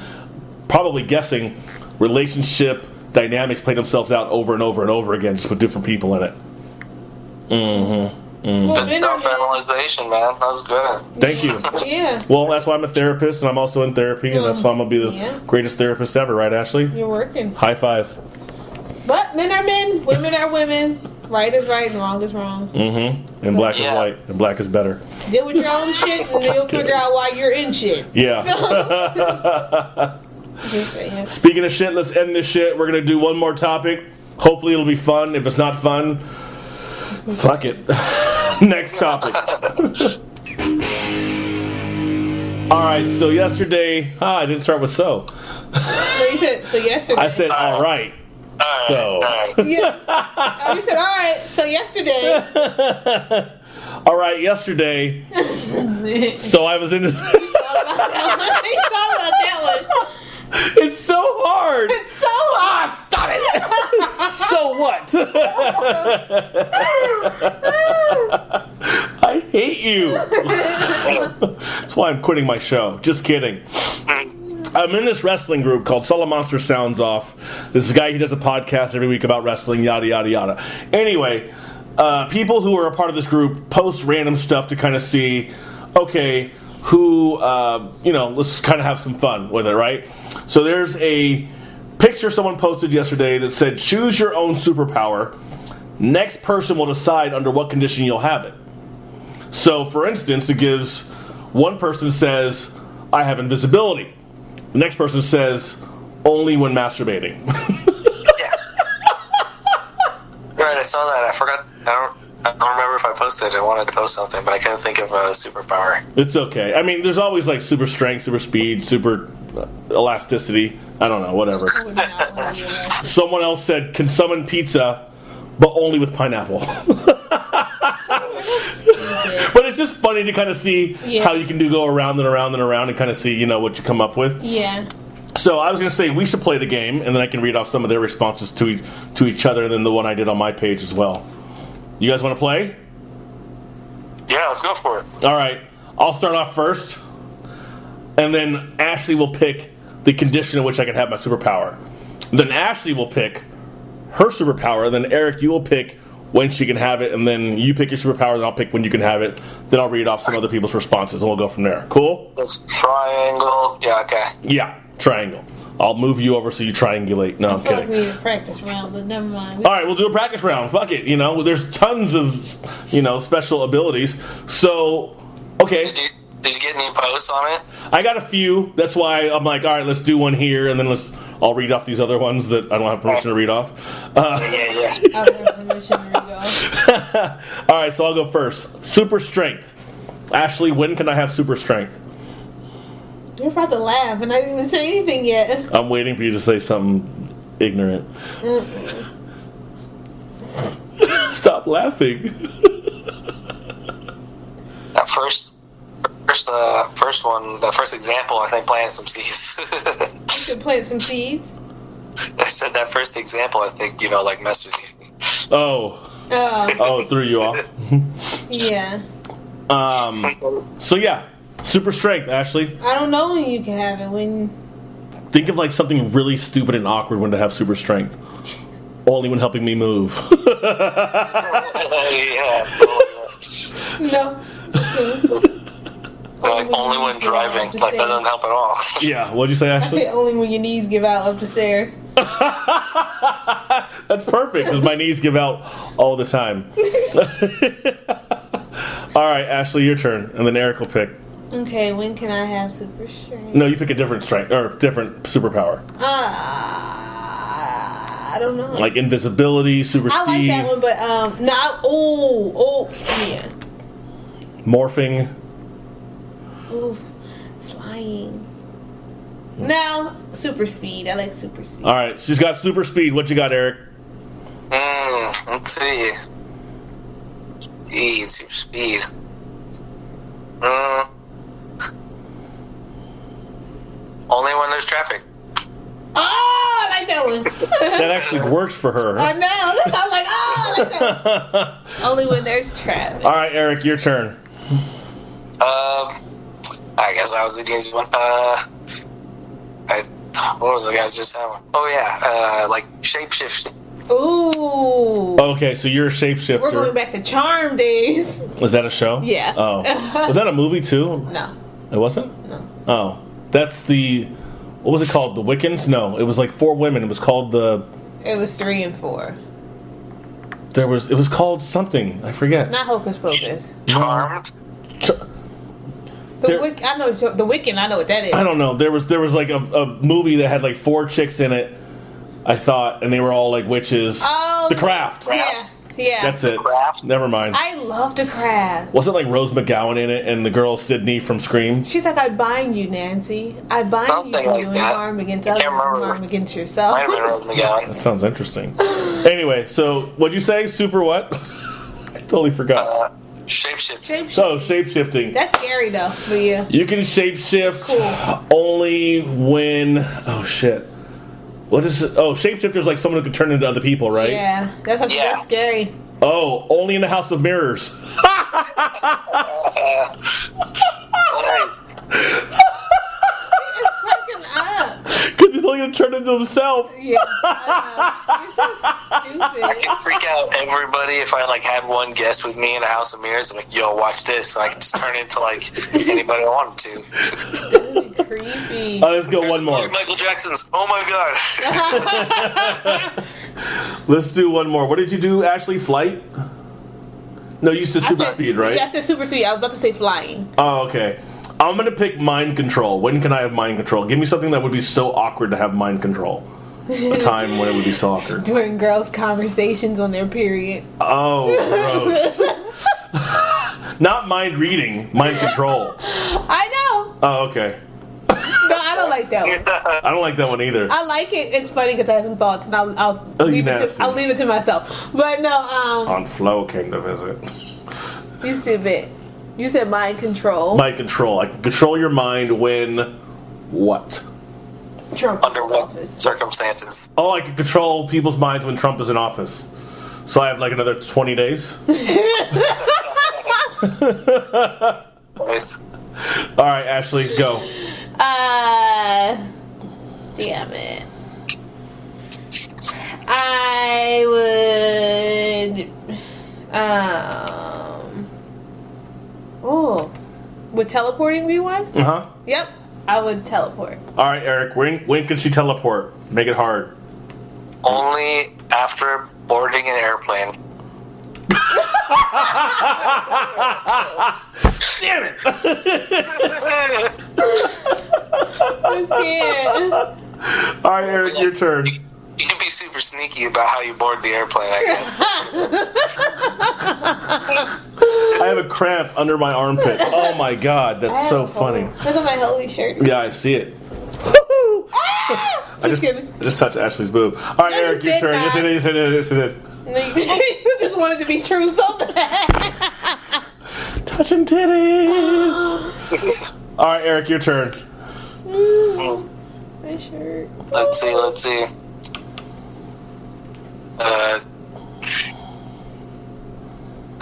probably guessing relationship dynamics play themselves out over and over and over again, just with different people in it. Well, Good self-analyzation, man. That was good. Thank you. Yeah. Well, that's why I'm a therapist, and I'm also in therapy, and that's why I'm going to be the greatest therapist ever, right, Ashley? You're working. High five. But men are men, women are women. Right is right and wrong is wrong. And black is white, and black is better. Deal with your own shit, and you'll figure out why you're in shit. Yeah. So. Speaking of shit, let's end this shit. We're going to do one more topic. Hopefully it'll be fun. If it's not fun, fuck it. Next topic. Alright, so yesterday... I didn't start with so. No, you said, so yesterday. I said, alright. So. Yeah. You said, alright, so yesterday. Alright, yesterday. So I was in this... You thought about that one. It's so hard. It's so hard. Stop it. So what? I hate you. That's why I'm quitting my show. Just kidding. I'm in this wrestling group called Solo Monster Sounds Off. This is a guy, he does a podcast every week about wrestling, yada, yada, yada. Anyway, people who are a part of this group post random stuff to kind of see, okay, who, let's kind of have some fun with it, right? So there's a picture someone posted yesterday that said, choose your own superpower. Next person will decide under what condition you'll have it. So, for instance, it gives, one person says, I have invisibility. The next person says, only when masturbating. Yeah. Right, I saw that. I forgot. I don't remember if I posted. I wanted to post something, but I couldn't think of a superpower. It's okay. I mean, there's always like super strength, super speed, super elasticity. I don't know, whatever. Someone else said, can summon pizza, but only with pineapple. But it's just funny to kind of see how you can go around and around and around and kind of see, what you come up with. Yeah. So I was going to say we should play the game, and then I can read off some of their responses to each other, and then the one I did on my page as well. You guys want to play? Yeah, let's go for it. All right. I'll start off first, and then Ashley will pick the condition in which I can have my superpower. Then Ashley will pick her superpower, and then Eric, you will pick when she can have it, and then you pick your superpower, and I'll pick when you can have it. Then I'll read off some other people's responses, and we'll go from there. Cool? It's triangle. Yeah, okay. Yeah, triangle. I'll move you over so you triangulate. No, I'm I feel kidding. like we need a practice round, but never mind. All right, we'll do a practice round. Fuck it. There's tons of, special abilities. So, okay. Did you get any posts on it? I got a few. That's why I'm like, all right, let's do one here, and then I'll read off these other ones that I don't have permission to read off. I don't have permission to read off. All right, so I'll go first. Super strength. Ashley, when can I have super strength? You're about to laugh, and I didn't even say anything yet. I'm waiting for you to say something ignorant. Stop laughing. That first one, the first example, I think, planted some seeds. You should plant some seeds. I said that first example, I think, messed with you. Oh, it threw you off. Yeah. So yeah, super strength, Ashley. I don't know when you can have it. When think of like something really stupid and awkward when to have super strength. Only when helping me move. Yeah. No, it's good. like only when driving. Like that doesn't help at all. Yeah, what'd you say, I Ashley? said only when your knees give out up the stairs. That's perfect, because my knees give out all the time. All right, Ashley, your turn, and then Eric will pick. Okay, when can I have super strength? No, you pick a different strength or different superpower. I don't know. Like invisibility, super speed. I like that one, but yeah. Morphing. Oof, flying. No, super speed. I like super speed. All right, she's got super speed. What you got, Eric? Let's see. Super speed. Only when there's traffic. Oh, I like that one. That actually works for her. I know. I was like, I like that. Only when there's traffic. All right, Eric, your turn. I guess that was the easy one. What was the guy's just saying? Oh yeah, like shapeshifting. Ooh. Okay, so you're a shapeshifter. We're going back to Charm days. Was that a show? Yeah. Oh. Was that a movie too? No. It wasn't? No. Oh. That's the... What was it called? The Wiccans? No, it was like 4 women. It was called the... It was 3 and 4. It was called something. I forget. Not Hocus Pocus. Charmed? I know the Wiccan. I know what that is. I don't know. There was like a movie that had like 4 chicks in it, I thought, and they were all like witches. Oh, The Craft. Yeah. That's it. Never mind. I love The Craft. Wasn't like Rose McGowan in it and the girl Sydney from Scream? She's like, I bind you, Nancy. I bind Something you from like doing that. harm against I others can't and remember. harm against yourself. Might have been Rose McGowan. That sounds interesting. Anyway, so what'd you say? Super what? I totally forgot. Shapeshifting. So, shape-shifting. That's scary though, but yeah. You can shape-shift only when... Oh, shit. What is it? Oh, shapeshifter's like someone who can turn into other people, right? Yeah, that's scary. Oh, only in the House of Mirrors. Nice. Because he's only going to turn into himself. Yeah, I know. You're so stupid. I could freak out everybody if I like had one guest with me in a House of Mirrors. I'm like, yo, watch this. And I could just turn into like anybody I wanted to. That would be creepy. Let's go one more. Like Michael Jackson's. Oh my god. Let's do one more. What did you do, Ashley? Flight? No, you said super speed, right? Yeah, I said super speed. I was about to say flying. Oh, okay. I'm going to pick mind control. When can I have mind control? Give me something that would be so awkward to have mind control. A time when it would be so awkward. During girls' conversations on their period. Oh, gross. Not mind reading, mind control. I know. Oh, okay. No, I don't like that one. I don't like that one either. I like it. It's funny because I have some thoughts, and I'll leave it to myself. But no, On Flow came to visit. you stupid. You said mind control. Mind control. I can control your mind when what? Trump Under what circumstances? Oh, I can control people's minds when Trump is in office. So I have like another 20 days. Nice. All right, Ashley, go. Damn it. I would, would teleporting be one? Uh-huh. Yep, I would teleport. All right, Eric, when can she teleport? Make it hard. Only after boarding an airplane. Damn it! I can't. All right, Eric, your turn. You can be super sneaky about how you board the airplane, I guess. I have a cramp under my armpit. Oh my god, that's so funny. Look at my holy shirt. Yeah, I see it. I just touched Ashley's boob. All right, No, Eric, you your did turn. not. Yes, it is. Yes, it is. Yes, it is. You just wanted to be true so bad. Touching titties. All right, Eric, your turn. My shirt. Let's see.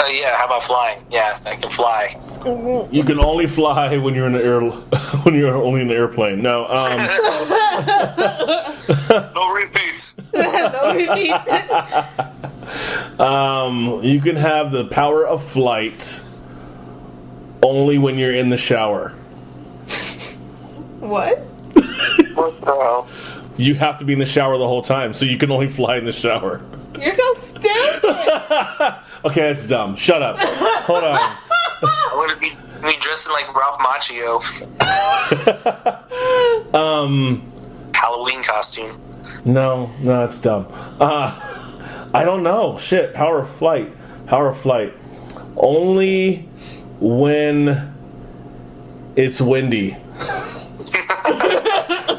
Yeah, how about flying? Yeah, I can fly. You can only fly when you're in the when you're only in the airplane. No. No repeats. No repeats. You can have the power of flight only when you're in the shower. What? What the hell? You have to be in the shower the whole time, so you can only fly in the shower. You're so stupid. Okay, that's dumb. Shut up. Hold on. I'm gonna be dressing like Ralph Macchio. Halloween costume. No, that's dumb. I don't know. Shit. Power of flight. Only when it's windy.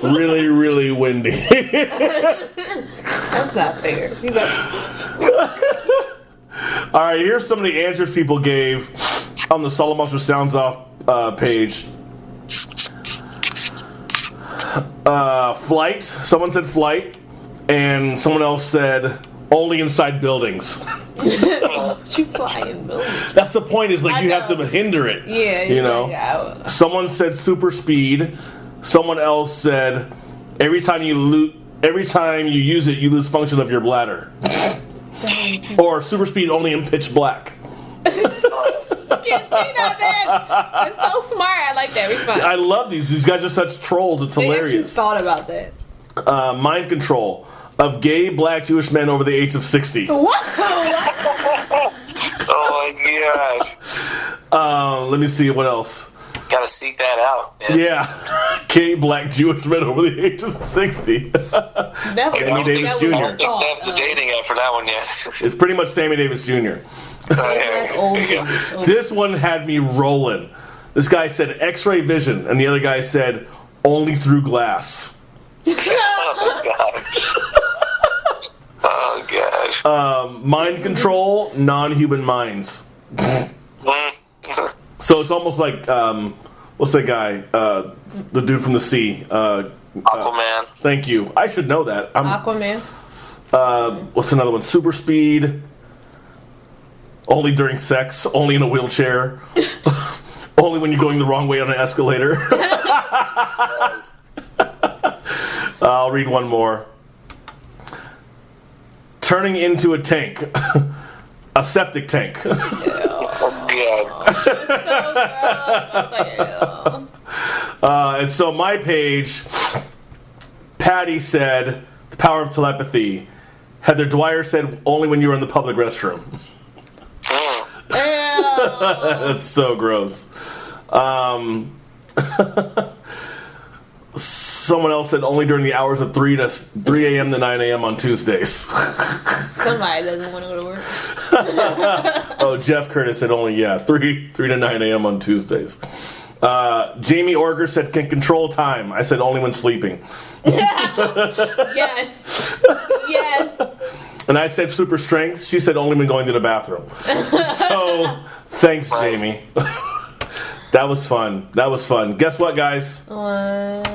Really, really windy. That's not fair. All right, here's some of the answers people gave on the Solid Monster Sounds Off page. Flight. Someone said flight, and someone else said only inside buildings. You fly in buildings. That's the point. Is like you have to hinder it. Yeah, you know. Someone said super speed. Someone else said every time you use it, you lose function of your bladder. Or super speed only in pitch black. Can't say that, man. It's so smart. I like that response. I love these. These guys are such trolls. It's hilarious. They actually thought about that. Mind control of gay black Jewish men over the age of 60. What? Oh my gosh. Let me see what else. Gotta seek that out, man. Yeah, gay black Jewish men over the age of 60. Sammy Davis Jr. I don't think they have the dating app for that one yet. It's pretty much Sammy Davis Jr. This one had me rolling. This guy said X-ray vision, and the other guy said only through glass. Oh god. Oh god. Mind control, non-human minds. So it's almost like what's that guy? The dude from the sea. Aquaman. Thank you. I should know that. Aquaman. What's another one? Super speed. Only during sex. Only in a wheelchair. Only when you're going the wrong way on an escalator. I'll read one more. Turning into a tank. A septic tank. And so my page, Patty said the power of telepathy. Heather Dwyer said only when you were in the public restroom. That's so gross. Someone else said only during the hours of 3 a.m. to 9 a.m. on Tuesdays. Somebody doesn't want to go to work. Oh, Jeff Curtis said only, 3 to 9 a.m. on Tuesdays. Jamie Orger said can control time. I said only when sleeping. Yes. And I said super strength. She said only when going to the bathroom. So, thanks, Jamie. That was fun. Guess what, guys? What?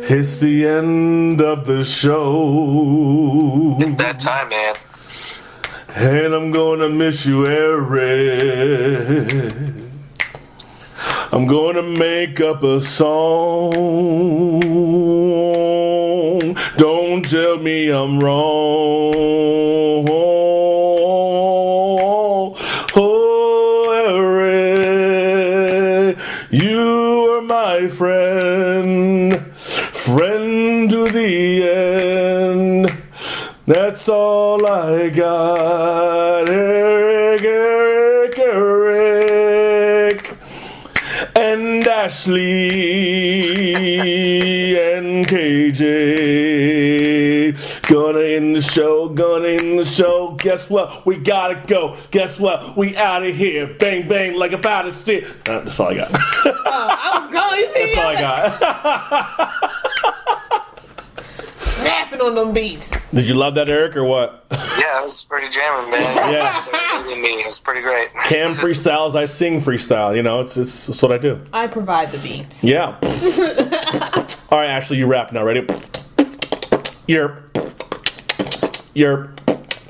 It's the end of the show. It's that time, man. And I'm gonna miss you, Eric. I'm gonna make up a song. Don't tell me I'm wrong. Oh, Eric, you are my friend to the end. That's all I got, Eric, and Ashley and KJ. Gonna end the show. Guess what? We gotta go. Guess what? We out of here. Bang, bang, like a powder stick. That's all I got. I was going to see. That's all I got. Snapping on them beats. Did you love that, Eric, or what? Yeah, it was pretty jamming, man. Yeah. It was pretty great. Cam freestyles, I sing freestyle. You know, it's what I do. I provide the beats. Yeah. All right, Ashley, you rap now. Ready? Yerp.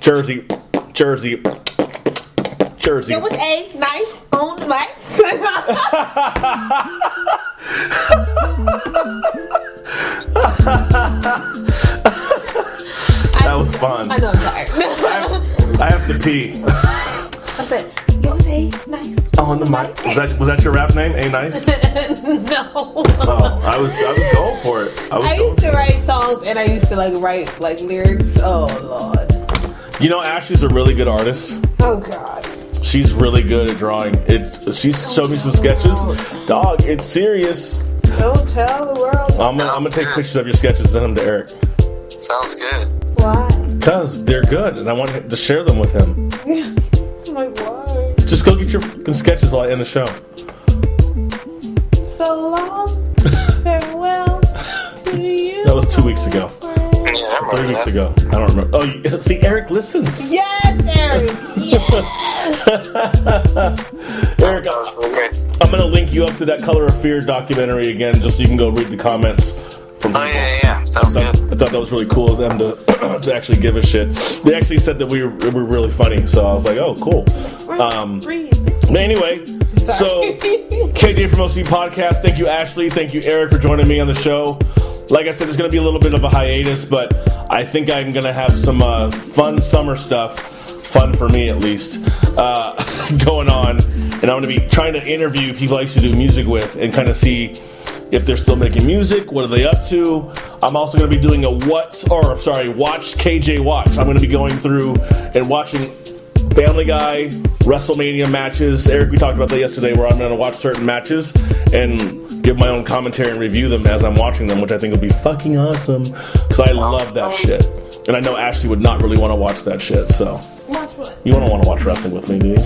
Jersey. There was a knife on the mic. That was fun. I know I'm tired. I have to pee. I said, there was a knife on the Was that your rap name? A Nice? No. Oh, I was going for it. I used to write songs and I used to write lyrics. Oh Lord. You know, Ashley's a really good artist. Oh God. She's really good at drawing. She showed me some sketches. Dog, it's serious. Don't tell the world. I'm gonna take pictures of your sketches and send them to Eric. Sounds good. Why? Because they're good and I want to share them with him. Why? Just go get your sketches while I end the show. So long. Farewell to you. That was 2 weeks ago. Yeah, I 3 remember weeks that. ago. I don't remember. Oh, see, Eric listens. Yes, Eric. Yes. Eric, That was really great. I'm going to link you up to that Color of Fear documentary again just so you can go read the comments from people. Oh, yeah. Sounds good. I thought that was really cool of them to actually give a shit. They actually said that we were really funny, so I was like, oh, cool. But anyway, so KJ from OC Podcast, thank you, Ashley. Thank you, Eric, for joining me on the show. Like I said, there's going to be a little bit of a hiatus, but I think I'm going to have some fun summer stuff, fun for me at least, going on. And I'm going to be trying to interview people I used to do music with and kind of see if they're still making music, what are they up to. I'm also going to be doing Watch KJ Watch. I'm going to be going through and watching Family Guy, WrestleMania matches. Eric, we talked about that yesterday, where I'm going to watch certain matches and give my own commentary and review them as I'm watching them, which I think will be fucking awesome, because I love that shit. And I know Ashley would not really want to watch that shit, so. Watch what? You don't want to watch wrestling with me, do you?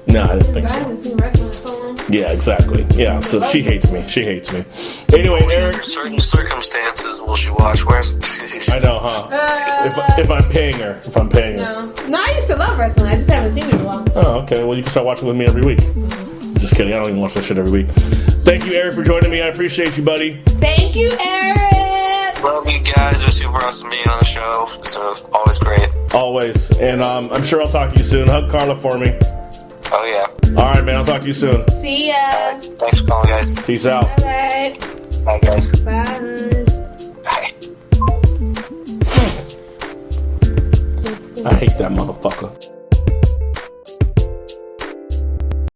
No, I didn't think I so. haven't seen wrestling so long. Yeah, exactly. Yeah, so she hates me. Anyway, Eric. Under certain circumstances, will she watch? Where's? I know, huh? If I'm paying her. No, I used to love wrestling. I just haven't seen it in a while. Oh, okay. Well, you can start watching with me every week. Just kidding. I don't even watch that shit every week. Thank you, Eric, for joining me. I appreciate you, buddy. Thank you, Eric. Love you guys. You're super awesome being on the show. So always great. Always. And I'm sure I'll talk to you soon. Hug Carla for me. Oh yeah. All right, man. I'll talk to you soon. See ya. Thanks for calling, guys. Peace out. All right. Bye, guys. Bye. Bye. I hate that motherfucker.